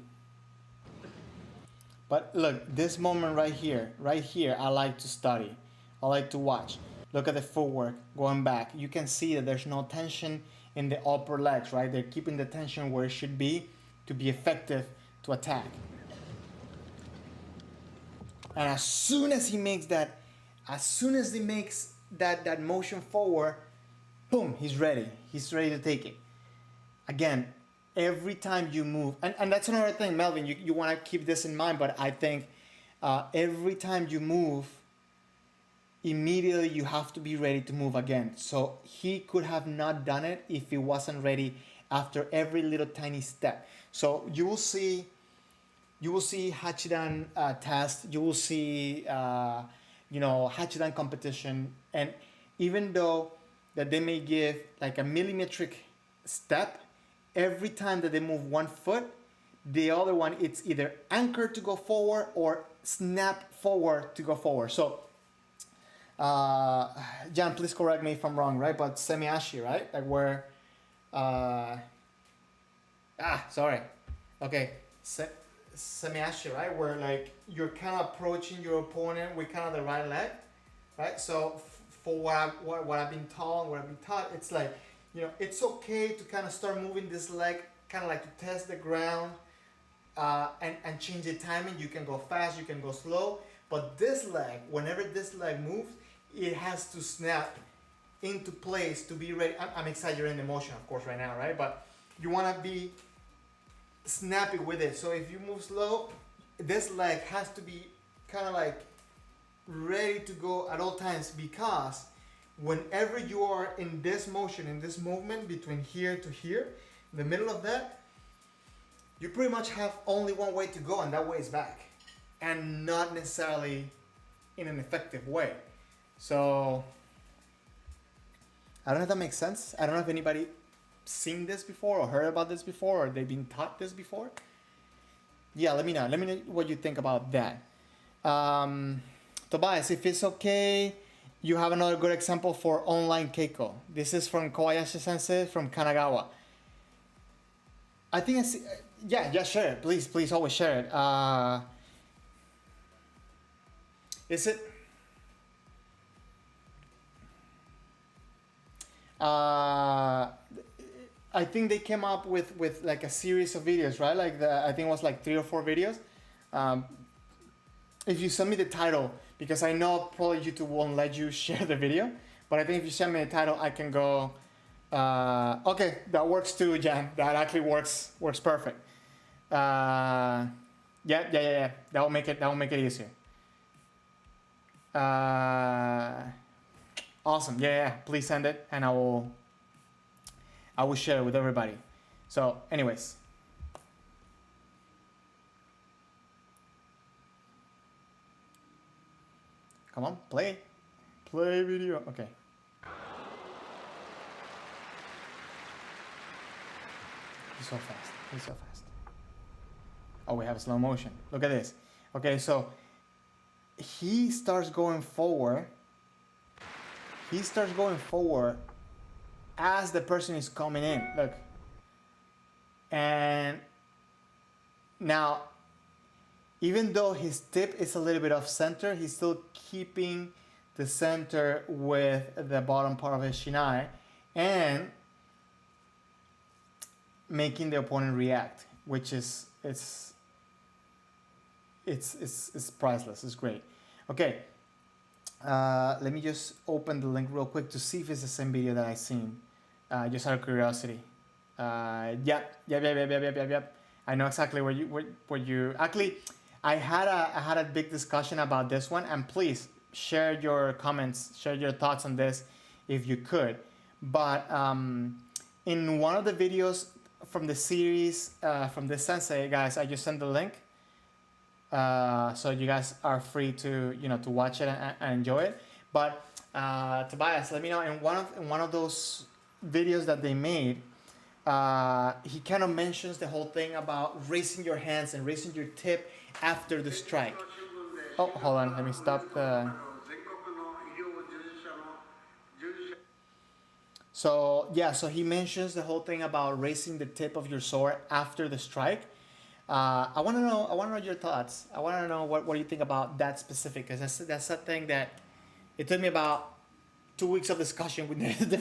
But look, this moment right here, I like to study. I like to watch. Look at the footwork going back. You can see that there's no tension in the upper legs, right? They're keeping the tension where it should be to be effective to attack. And as soon as he makes that motion forward, boom, he's ready. He's ready to take it. Again, every time you move, and that's another thing, Melvin, you want to keep this in mind, but I think every time you move, immediately you have to be ready to move again. So he could have not done it if he wasn't ready after every little tiny step. So you will see Hachidan test, you will see Hachidan competition, and even though that they may give like a millimetric step, every time that they move one foot, the other one, it's either anchored to go forward or snap forward to go forward. So Jan, please correct me if I'm wrong, right? But semi-ashi, right? Like where sorry. Okay. Semi-ashi, right? Where like you're kind of approaching your opponent with kind of the right leg, right? So for what I've been told, what I've been taught, it's like, it's okay to kind of start moving this leg, kind of like to test the ground, and change the timing. You can go fast, you can go slow, but this leg, whenever this leg moves, it has to snap into place to be ready. I'm exaggerating the motion, of course, right now, right? But you want to be snappy with it. So if you move slow, this leg has to be kind of like ready to go at all times, because whenever you are in this motion, in this movement between here to here, in the middle of that, you pretty much have only one way to go, and that way is back, and not necessarily in an effective way. So I don't know if that makes sense. I don't know if anybody seen this before or heard about this before, or they've been taught this before. Yeah, let me know what you think about that. Tobias, if it's okay, you have another good example for online Keiko. This is from Kobayashi Sensei from Kanagawa. I think I see. Yeah, share it. Please always share it. Is it? I think they came up with like a series of videos, right? Like I think it was like 3 or 4 videos. If you send me the title, because I know probably YouTube won't let you share the video, but I think if you send me the title, I can go. Okay, that works too, Jan. That actually works perfect. Yeah. That will make it easier. Awesome. Yeah. Please send it, and I will share it with everybody. So, anyways. Come on, play video. Okay. He's so fast. Oh, we have slow motion. Look at this. Okay, so he starts going forward. He starts going forward as the person is coming in. Look. And now, even though his tip is a little bit off center, he's still keeping the center with the bottom part of his shinai and making the opponent react, which is it's priceless. It's great. Okay, let me just open the link real quick to see if it's the same video that I've seen, just out of curiosity. Yep. I know exactly where you actually. I had a big discussion about this one, and please share your comments, share your thoughts on this if you could. But in one of the videos from the series from this sensei, guys, I just sent the link, so you guys are free to to watch it and enjoy it. But Tobias, let me know, in one of those videos that they made, he kind of mentions the whole thing about raising your hands and raising your tip after the strike. Oh, hold on, let me stop the... So yeah, so he mentions the whole thing about raising the tip of your sword after the strike. I want to know your thoughts. I want to know what you think about that specific, because that's something that it took me about 2 weeks of discussion with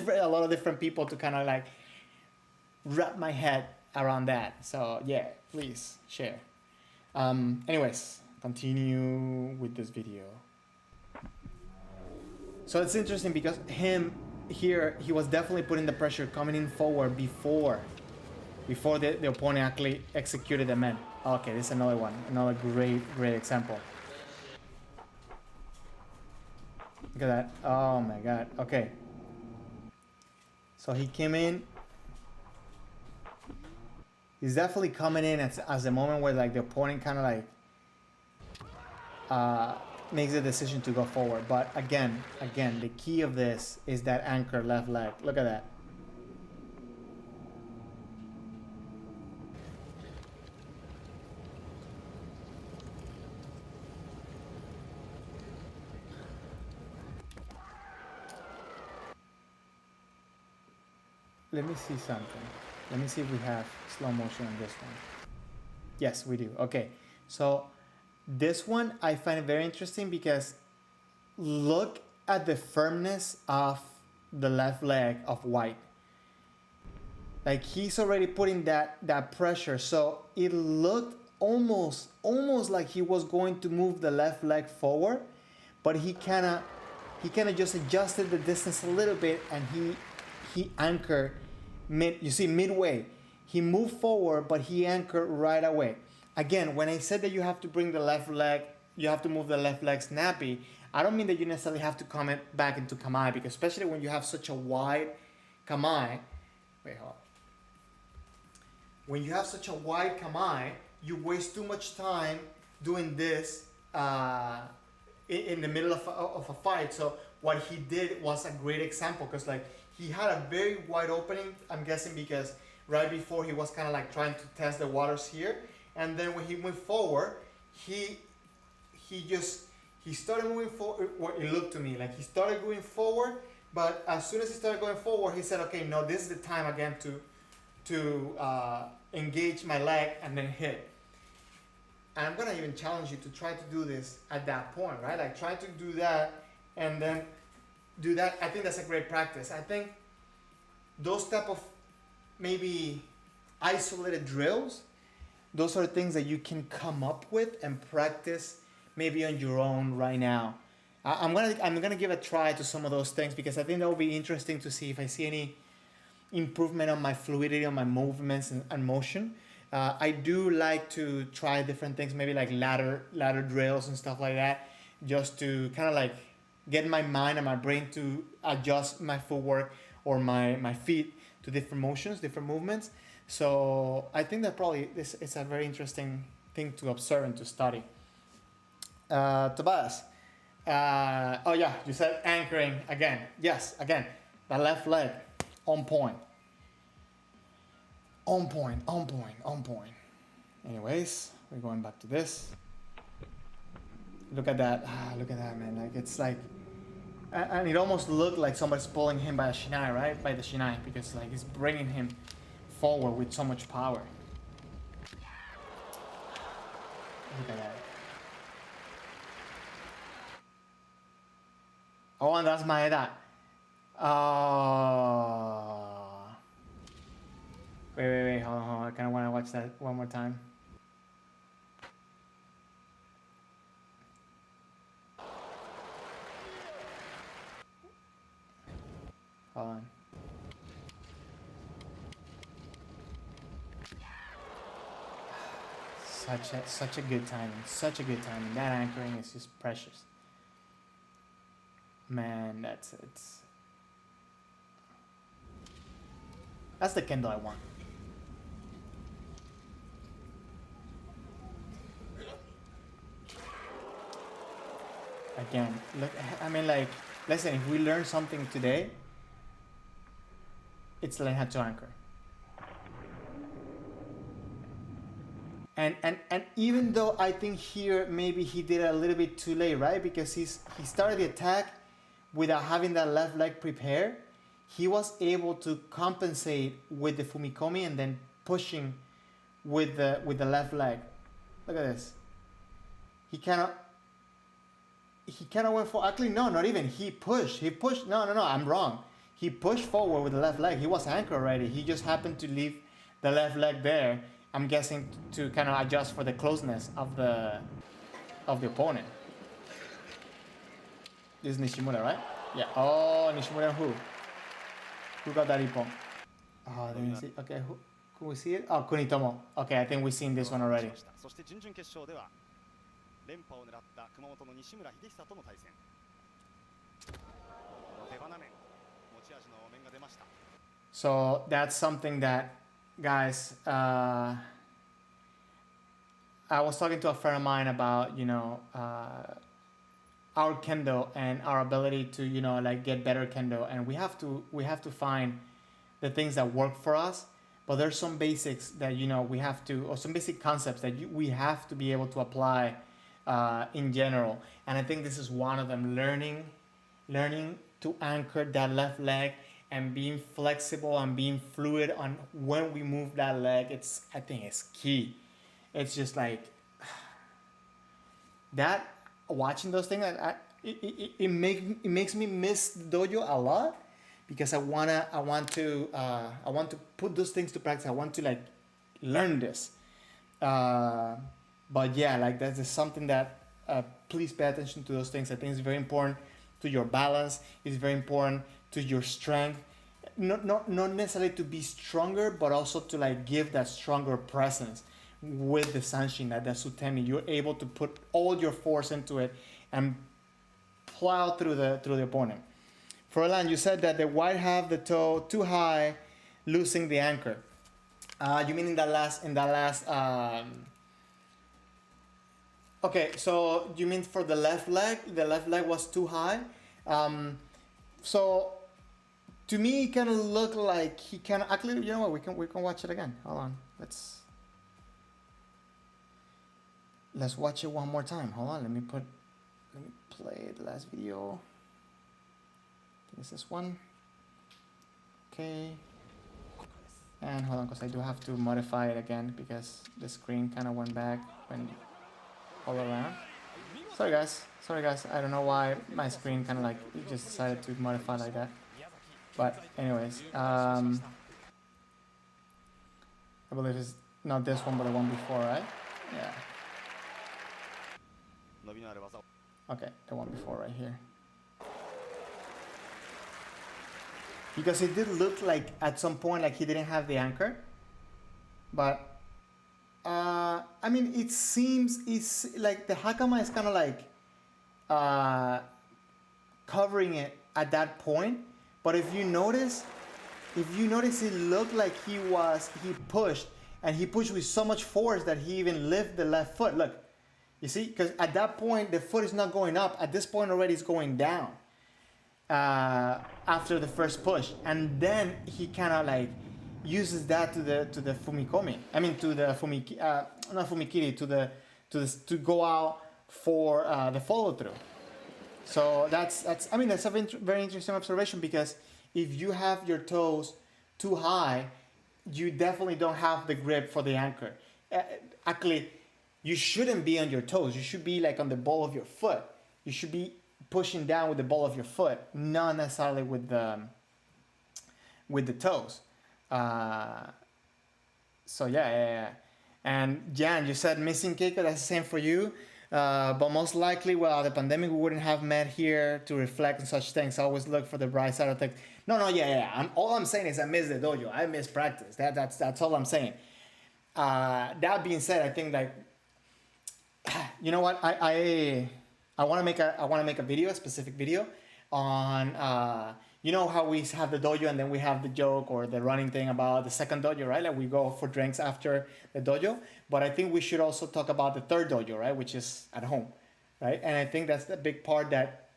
a lot of different people to kind of like wrap my head around that. So yeah, please share. Anyways, continue with this video. So it's interesting because him here, he was definitely putting the pressure coming in forward before the opponent actually executed the man. Okay, this is another one, another great example. Look at that. Oh my god. Okay, so he came in. He's definitely coming in as the moment where like the opponent kind of like makes a decision to go forward. But again, the key of this is that anchor left leg. Look at that. Let me see something. Let me see if we have slow motion on this one. Yes, we do. Okay, so this one I find very interesting because look at the firmness of the left leg of White. Like he's already putting that pressure, so it looked almost like he was going to move the left leg forward, but he kind of just adjusted the distance a little bit, and he anchored midway. He moved forward, but he anchored right away. Again, when I said that you have to bring the left leg, you have to move the left leg snappy, I don't mean that you necessarily have to come back into kamae, because especially when you have such a wide kamae, wait, hold on. When you have such a wide kamae, you waste too much time doing this in the middle of a fight. So what he did was a great example, because like he had a very wide opening, I'm guessing because right before he was kind of like trying to test the waters here, and then when he went forward, he started moving forward. Well, it looked to me like he started going forward, but as soon as he started going forward, he said, okay, no, this is the time again to engage my leg and then hit. And I'm gonna even challenge you to try to do this at that point, right? Like try to do that and then do that. I think that's a great practice. I think those type of maybe isolated drills, those are things that you can come up with and practice maybe on your own right now. I'm gonna give a try to some of those things, because I think that will be interesting to see if I see any improvement on my fluidity, on my movements and motion. I do like to try different things, maybe like ladder drills and stuff like that, just to kind of like get my mind and my brain to adjust my footwork or my feet to different motions, different movements. So I think that probably this is a very interesting thing to observe and to study. Tobias, oh yeah, you said anchoring again. Yes, again, the left leg, on point. Anyways, we're going back to this. Look at that. Look at that, man. Like, it's like, and it almost looked like somebody's pulling him by the shinai, right? By the shinai, because like it's bringing him forward with so much power. Look at that. Oh, and that's Maeda. Oh. Wait, hold on. I kind of want to watch that one more time. Hold on. Such a good timing. Such a good timing. That anchoring is just precious. Man, that's the kendo I want. Again, look, I mean, like, listen, if we learn something today, it's learn how to anchor. And even though I think here maybe he did it a little bit too late, right? Because he started the attack without having that left leg prepared. He was able to compensate with the fumikomi and then pushing with the left leg. Look at this. He kind of went for, actually no, not even. He pushed. No, I'm wrong. He pushed forward with the left leg. He was anchored already. He just happened to leave the left leg there. I'm guessing to kind of adjust for the closeness of the opponent. This is Nishimura, right? Yeah. Oh, Nishimura who? Who got that ippon? Oh, let me see. Okay, who we see it? Oh, Kunitomo. Okay, I think we've seen this one already. So that's something that, guys, I was talking to a friend of mine about, our kendo and our ability to, like get better kendo, and we have to find the things that work for us. But there's some basics that we have to, or some basic concepts that we have to be able to apply in general. And I think this is one of them: learning to anchor that left leg and being flexible and being fluid on when we move that leg. I think it's key. It's just like that. Watching those things, it makes me miss the dojo a lot, because I want to put those things to practice. I want to like learn this. But yeah, like that is something that please pay attention to those things. I think it's very important to your balance. It's very important to your strength. Not necessarily to be stronger, but also to like give that stronger presence. With the sanshin, that sutemi, you're able to put all your force into it and plow through the opponent. Frolan, you said that the white have the toe too high, losing the anchor. You mean in that last? Okay, so you mean for the left leg? The left leg was too high. So to me, it kind of looked like he kind of actually. You know what? We can watch it again. Hold on. Let's watch it one more time. Hold on, let me play the last video. This is one. Okay. And hold on, because I do have to modify it again, because the screen kind of went back when all around. Sorry guys. I don't know why my screen kind of like just decided to modify like that. But anyways, I believe it's not this one, but the one before, right? Yeah. Okay, the one before right here. Because it did look like at some point like he didn't have the anchor. But I mean, it's like the hakama is kind of like covering it at that point. But if you notice, it looked like he pushed, and he pushed with so much force that he even lifted the left foot. Look. You see, because at that point the foot is not going up. At this point already it's going down after the first push, and then he kind of like uses that to the fumikomi. I mean to the not fumikiri, to go out for the follow through. So that's I mean that's a very interesting observation, because if you have your toes too high, you definitely don't have the grip for the anchor. Uh, Actually, you shouldn't be on your toes. You should be like on the ball of your foot. You should be pushing down with the ball of your foot, not necessarily with the toes. Uh, so yeah. And Jan, you said missing Keiko. That's the same for you. But most likely, without the pandemic, we wouldn't have met here to reflect on such things. I always look for the bright side of things. No, yeah. All I'm saying is I miss the dojo. I miss practice. That's all I'm saying. That being said, I think like, you know what, I want to make a video, a specific video on you know how we have the dojo and then we have the joke or the running thing about the second dojo, right? Like we go for drinks after the dojo, but I think we should also talk about the third dojo, right? Which is at home, right? And I think that's the big part that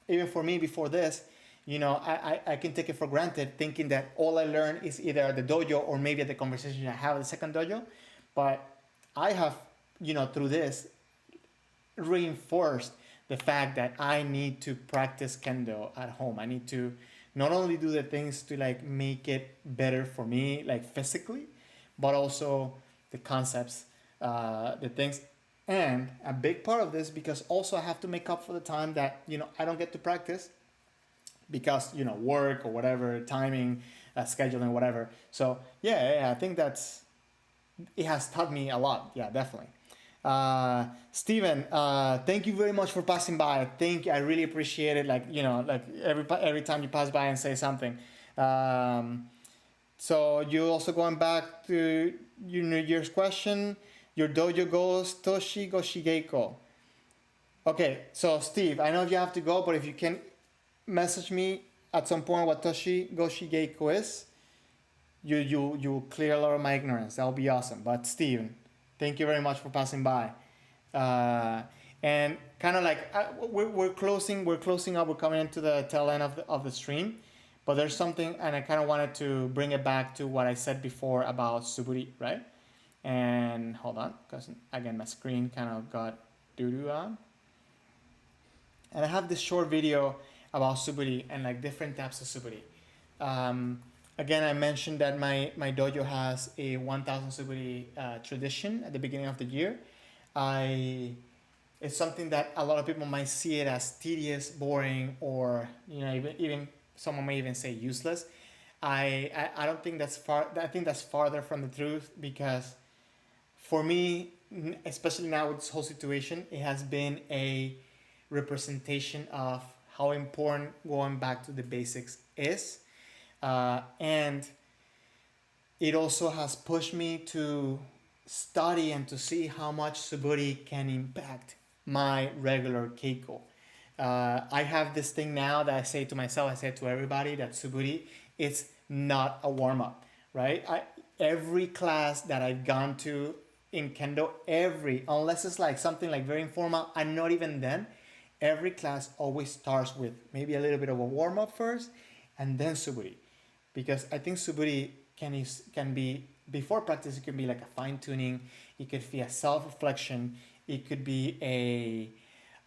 even for me before this, you know, I can take it for granted thinking that all I learn is either at the dojo or maybe at the conversation I have at the second dojo. But I have, you know, through this reinforced the fact that I need to practice kendo at home. I need to not only do the things to like make it better for me, like physically, but also the concepts, the things. And a big part of this, because also I have to make up for the time that, you know, I don't get to practice because, you know, work or whatever, timing, scheduling, whatever. So yeah, I think it has taught me a lot. Yeah, definitely. Steven, thank you very much for passing by. I really appreciate it. Like, you know, like every time you pass by and say something. So you also going back to your New Year's question. Your dojo goes Toshi Goshigeko. Okay, so Steve, I know you have to go, but if you can message me at some point what Toshi Goshigeko is, you clear a lot of my ignorance. That'll be awesome. But Steven, thank you very much for passing by. And kind of like we're closing up. We're coming into the tail end of the stream, but there's something, and I kind of wanted to bring it back to what I said before about suburi, right? And hold on, because again my screen kind of got doo-doo on. And I have this short video about suburi and like different types of suburi. Again, I mentioned that my dojo has a 1,000 suburi tradition at the beginning of the year. It's something that a lot of people might see it as tedious, boring, or, you know, even someone may even say useless. I don't think that's far. I think that's farther from the truth, because for me, especially now with this whole situation, it has been a representation of how important going back to the basics is. And it also has pushed me to study and to see how much suburi can impact my regular keiko. I have this thing now that I say to myself, I say to everybody, that suburi is not a warm-up, right? Every class that I've gone to in kendo, unless it's like something like very informal, and not even then, every class always starts with maybe a little bit of a warm-up first and then suburi. Because I think suburi can be, before practice, it can be like a fine-tuning, it could be a self-reflection, it could be a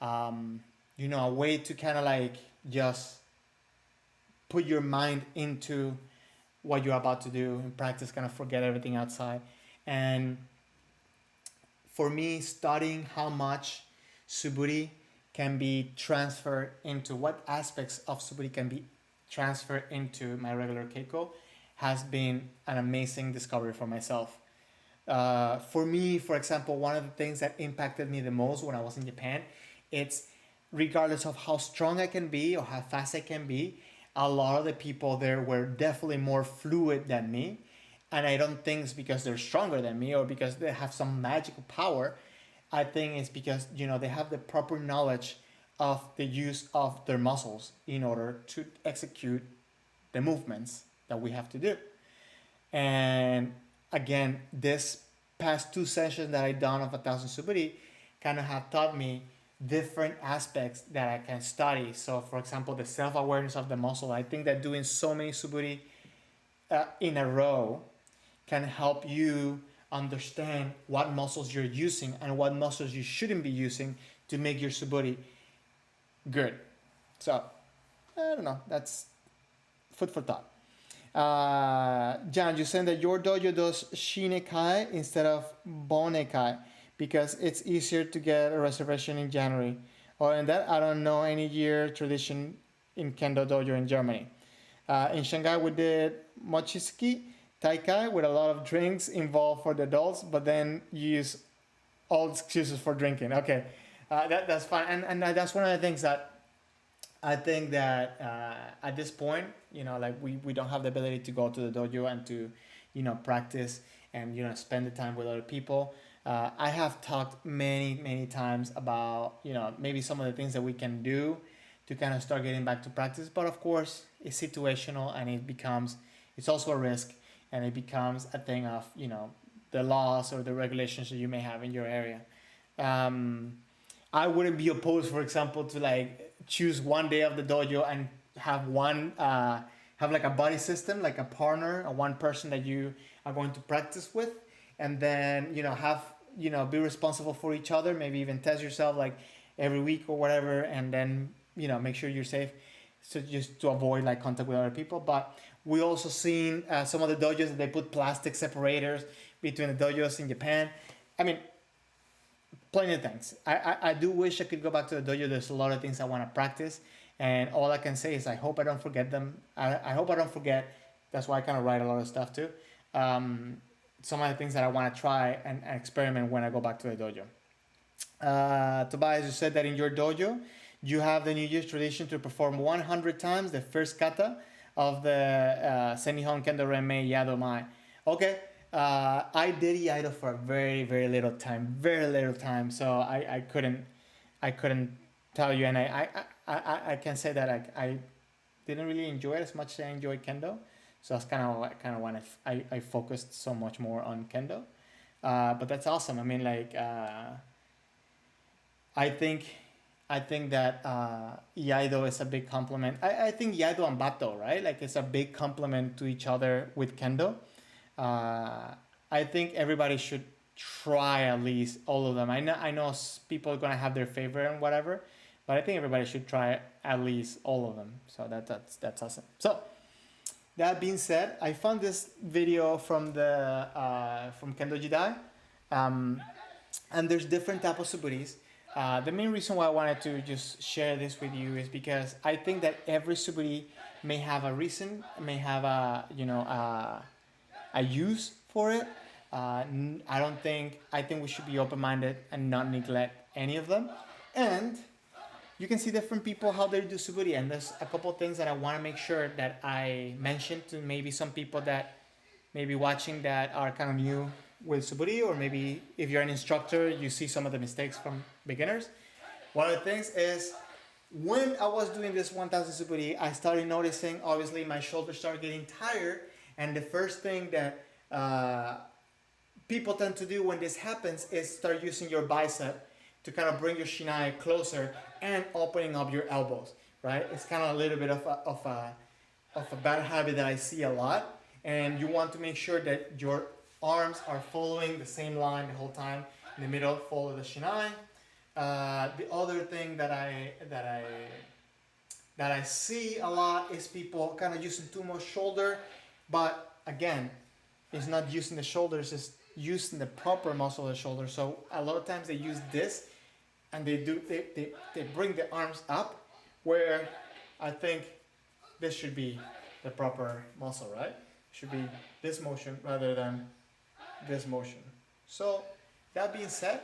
a way to kind of like just put your mind into what you're about to do in practice, kind of forget everything outside. And for me, studying how much suburi can be transferred into, what aspects of suburi can be transferred into my regular keiko, has been an amazing discovery for myself. For me, for example, one of the things that impacted me the most when I was in Japan, it's regardless of how strong I can be or how fast I can be, a lot of the people there were definitely more fluid than me. And I don't think it's because they're stronger than me or because they have some magical power. I think it's because, you know, they have the proper knowledge of the use of their muscles in order to execute the movements that we have to do. And again, this past 2 sessions that I done of 1,000 suburi kind of have taught me different aspects that I can study. So for example, the self-awareness of the muscle. I think that doing so many suburi in a row can help you understand what muscles you're using and what muscles you shouldn't be using to make your suburi good. So I don't know. That's food for thought. Jan, you said that your dojo does shinekai instead of bonekai because it's easier to get a reservation in January. Or in that, I don't know any year tradition in Kendo dojo in Germany. In Shanghai, we did mochizuki taikai with a lot of drinks involved for the adults, but then you use all excuses for drinking. Okay, that's fine, and that's one of the things that I think that at this point, like we don't have the ability to go to the dojo and to, practice and spend the time with other people. I have talked many times about maybe some of the things that we can do to kind of start getting back to practice, but of course it's situational and it's also a risk, and it becomes a thing of the laws or the regulations that you may have in your area. I wouldn't be opposed, for example, to like choose one day of the dojo and have have like a buddy system, like a partner, a one person that you are going to practice with, and then have be responsible for each other. Maybe even test yourself like every week or whatever, and then make sure you're safe. So just to avoid like contact with other people. But we also seen some of the dojos that they put plastic separators between the dojos in Japan. I mean, plenty of things. I do wish I could go back to the dojo. There's a lot of things I want to practice, and all I can say is I hope I don't forget them. I hope I don't forget. That's why I kind of write a lot of stuff too. Some of the things that I want to try and experiment when I go back to the dojo. Tobias, you said that in your dojo, you have the New Year's tradition to perform 100 times the first kata of the Senihon Kendo Renmei Yado Mai. Okay, I did Iaido for a very little time, so I couldn't tell you, and I can say that I didn't really enjoy it as much as I enjoyed Kendo, so that's kind of when I focused so much more on Kendo, but that's awesome. I mean, like I think that Iaido is a big compliment. I think Iaido and Bato, right? Like it's a big compliment to each other with Kendo. I think everybody should try at least all of them. I know people are gonna have their favorite and whatever, but I think everybody should try at least all of them. So that's awesome. So that being said, I found this video from from Kendo Jidai, and there's different type of suburis. The main reason why I wanted to just share this with you is because I think that every suburi may have a reason, may have a use for it. I think we should be open-minded and not neglect any of them. And you can see different people how they do suburi, and there's a couple of things that I want to make sure that I mention to maybe some people that may be watching that are kind of new with suburi, or maybe if you're an instructor, you see some of the mistakes from beginners. One of the things is when I was doing this 1000 suburi, I started noticing, obviously, my shoulders started getting tired, and the first thing that people tend to do when this happens is start using your bicep to kind of bring your shinai closer and opening up your elbows, right? It's kind of a little bit of a bad habit that I see a lot, and you want to make sure that your arms are following the same line the whole time. In the middle, follow the shinai. The other thing that I see a lot is people kind of using too much shoulder, but again, it's not using the shoulders, it's using the proper muscle of the shoulder. So a lot of times they use this, and they bring the arms up, where I think this should be the proper muscle, right? Should be this motion rather than this motion. So that being said,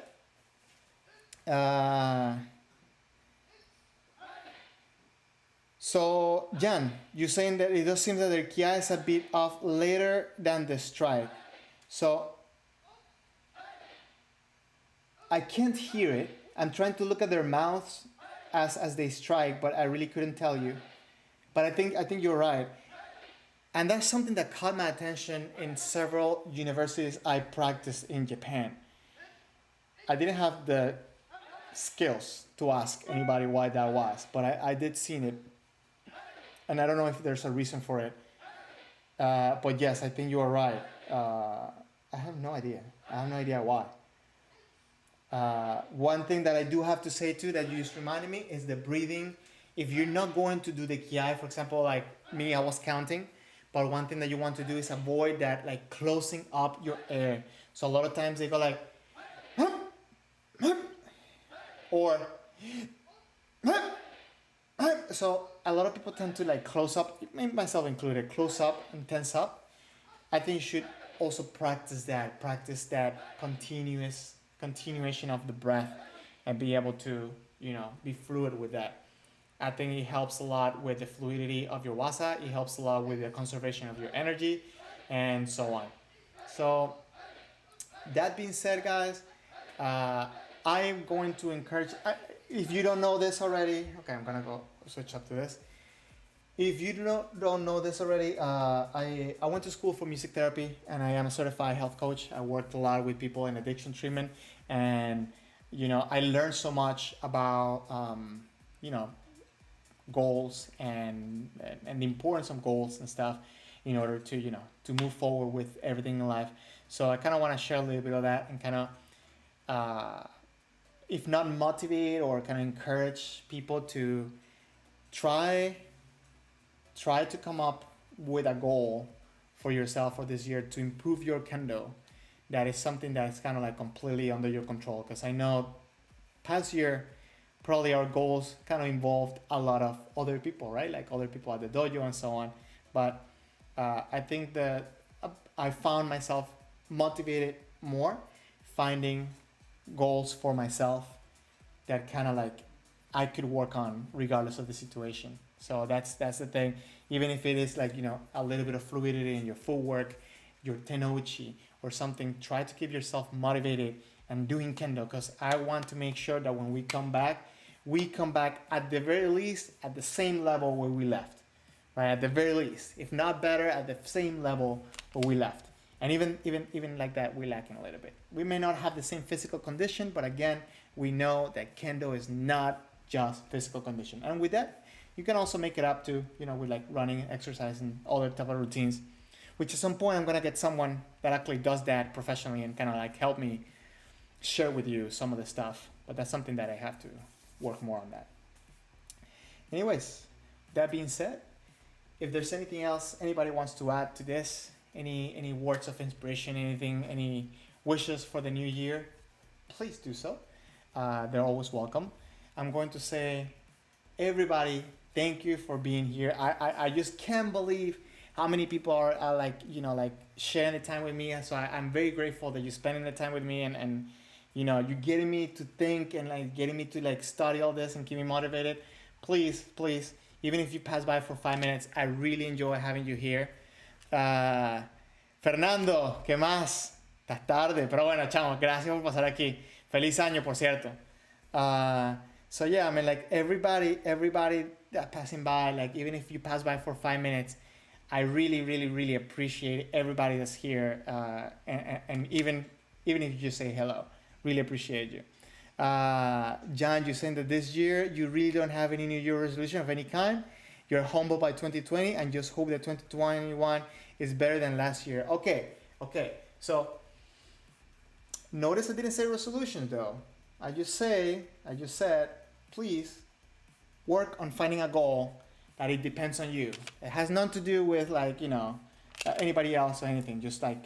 so Jan, you're saying that it does seem that their kia is a bit off later than the strike. So I can't hear it. I'm trying to look at their mouths as they strike, but I really couldn't tell you. But I think you're right. And that's something that caught my attention in several universities I practiced in Japan. I didn't have the skills to ask anybody why that was, but I did see it. And I don't know if there's a reason for it. But yes, I think you are right. I have no idea. I have no idea why. One thing that I do have to say too that you just reminded me is the breathing. If you're not going to do the kiai, for example, like me, I was counting, but one thing that you want to do is avoid that, like closing up your air. So a lot of times they go like, or so a lot of people tend to like close up, myself included, close up and tense up. I think you should also practice that continuation of the breath, and be able to, be fluid with that. I think it helps a lot with the fluidity of your wasa. It helps a lot with the conservation of your energy, and so on. So that being said, guys, uh, I am going to encourage. If you don't know this already, okay, I'm gonna go switch up to this. If you don't know this already, I went to school for music therapy, and I am a certified health coach. I worked a lot with people in addiction treatment, and I learned so much about you know goals, and the importance of goals and stuff, in order to to move forward with everything in life. So I kind of want to share a little bit of that, and kind of uh, if not motivate, or kind of encourage people to try to come up with a goal for yourself for this year to improve your kendo. That is something that's kind of like completely under your control, because I know past year probably our goals kind of involved a lot of other people, right? Like other people at the dojo and so on. But I think that I found myself motivated more, finding goals for myself that kind of like I could work on regardless of the situation. So that's the thing. Even if it is like a little bit of fluidity in your footwork, your tenouchi or something, try to keep yourself motivated and doing kendo, because I want to make sure that when we come back at the very least at the same level where we left, right? At the very least, if not better, at the same level where we left. And even like that, we're lacking a little bit. We may not have the same physical condition, but again, we know that kendo is not just physical condition. And with that, you can also make it up to, with like running, exercise, and other type of routines, which at some point I'm gonna get someone that actually does that professionally and kind of like help me share with you some of the stuff. But that's something that I have to work more on that. Anyways, that being said, if there's anything else anybody wants to add to this, any words of inspiration, anything, any wishes for the new year, please do so. They're always welcome. I'm going to say, everybody, thank you for being here. I just can't believe how many people are like sharing the time with me. So I'm very grateful that you're spending the time with me, and you're getting me to think, and like getting me to like study all this and keep me motivated. Please, even if you pass by for 5 minutes, I really enjoy having you here. Fernando, ¿qué más? Estás tarde, pero bueno, chamo, gracias por pasar aquí. Feliz año, por cierto. So yeah, I mean, like everybody that passing by, like even if you pass by for 5 minutes, I really appreciate everybody that's here, and even if you just say hello, really appreciate you. John, you're saying that this year you really don't have any New Year resolution of any kind. You're humble by 2020 and just hope that 2021 is better than last year. Okay. So notice I didn't say resolution though. I just said, please work on finding a goal that it depends on you. It has nothing to do with like, anybody else or anything. Just like,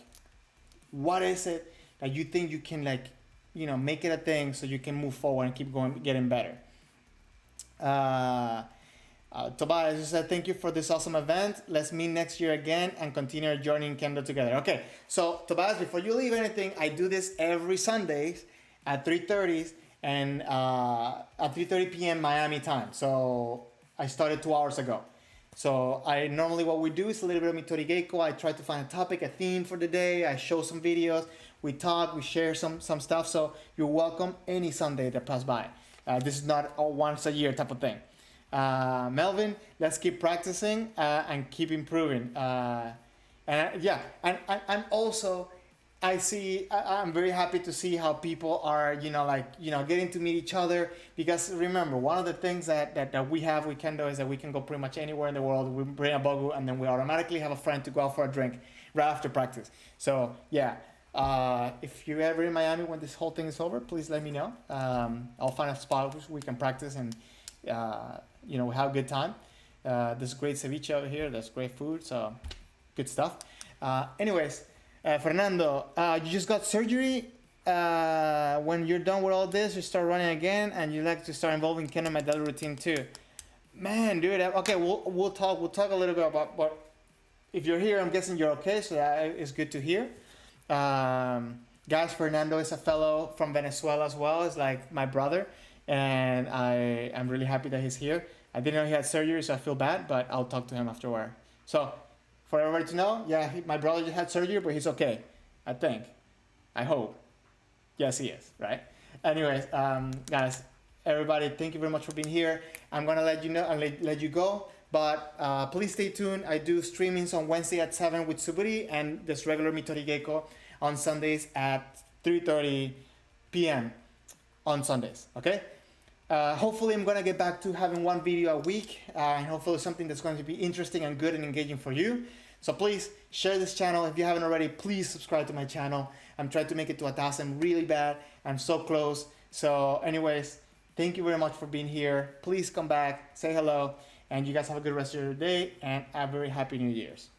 what is it that you think you can like, make it a thing so you can move forward and keep going, getting better. Tobias, you said, thank you for this awesome event. Let's meet next year again and continue our journey in Kendo together. Okay, so Tobias, before you leave anything, I do this every Sundays at 3:30 and at 3:30 p.m. Miami time. So I started 2 hours ago. So I normally what we do is a little bit of Mitorigeiko. I try to find a topic, a theme for the day. I show some videos. We talk, we share some stuff. So you're welcome any Sunday that pass by. This is not a once a year type of thing. Melvin, let's keep practicing and keep improving. And also I'm very happy to see how people are, getting to meet each other, because remember, one of the things that we have with Kendo is that we can go pretty much anywhere in the world. We bring a bogu and then we automatically have a friend to go out for a drink right after practice. So yeah, If you're ever in Miami when this whole thing is over, please let me know. I'll find a spot which we can practice and we have a good time. There's great ceviche over here. There's great food, so good stuff. Anyways, Fernando, you just got surgery. When you're done with all this, you start running again, and you like to start involving Kendo in my daily routine too. Man, dude. Okay, we'll talk. We'll talk a little bit about what. If you're here, I'm guessing you're okay, so that is good to hear. Guys, Fernando is a fellow from Venezuela as well. It's like my brother, and I'm really happy that he's here. I didn't know he had surgery, so I feel bad, but I'll talk to him afterward. So, for everybody to know, yeah, my brother just had surgery, but he's okay. I think. I hope. Yes, he is, right? Anyways, guys, everybody, thank you very much for being here. I'm gonna let you know and let you go, but please stay tuned. I do streamings on Wednesday at 7 with Suburi, and this regular Mitorigeiko on Sundays at 3:30 p.m. on Sundays. Okay. Hopefully, I'm gonna get back to having one video a week, and hopefully something that's going to be interesting and good and engaging for you. So please share this channel. If you haven't already, please subscribe to my channel. I'm trying to make it to 1,000 really bad. I'm so close. So anyways, thank you very much for being here. Please come back, say hello, and you guys have a good rest of your day and a very happy New Year's.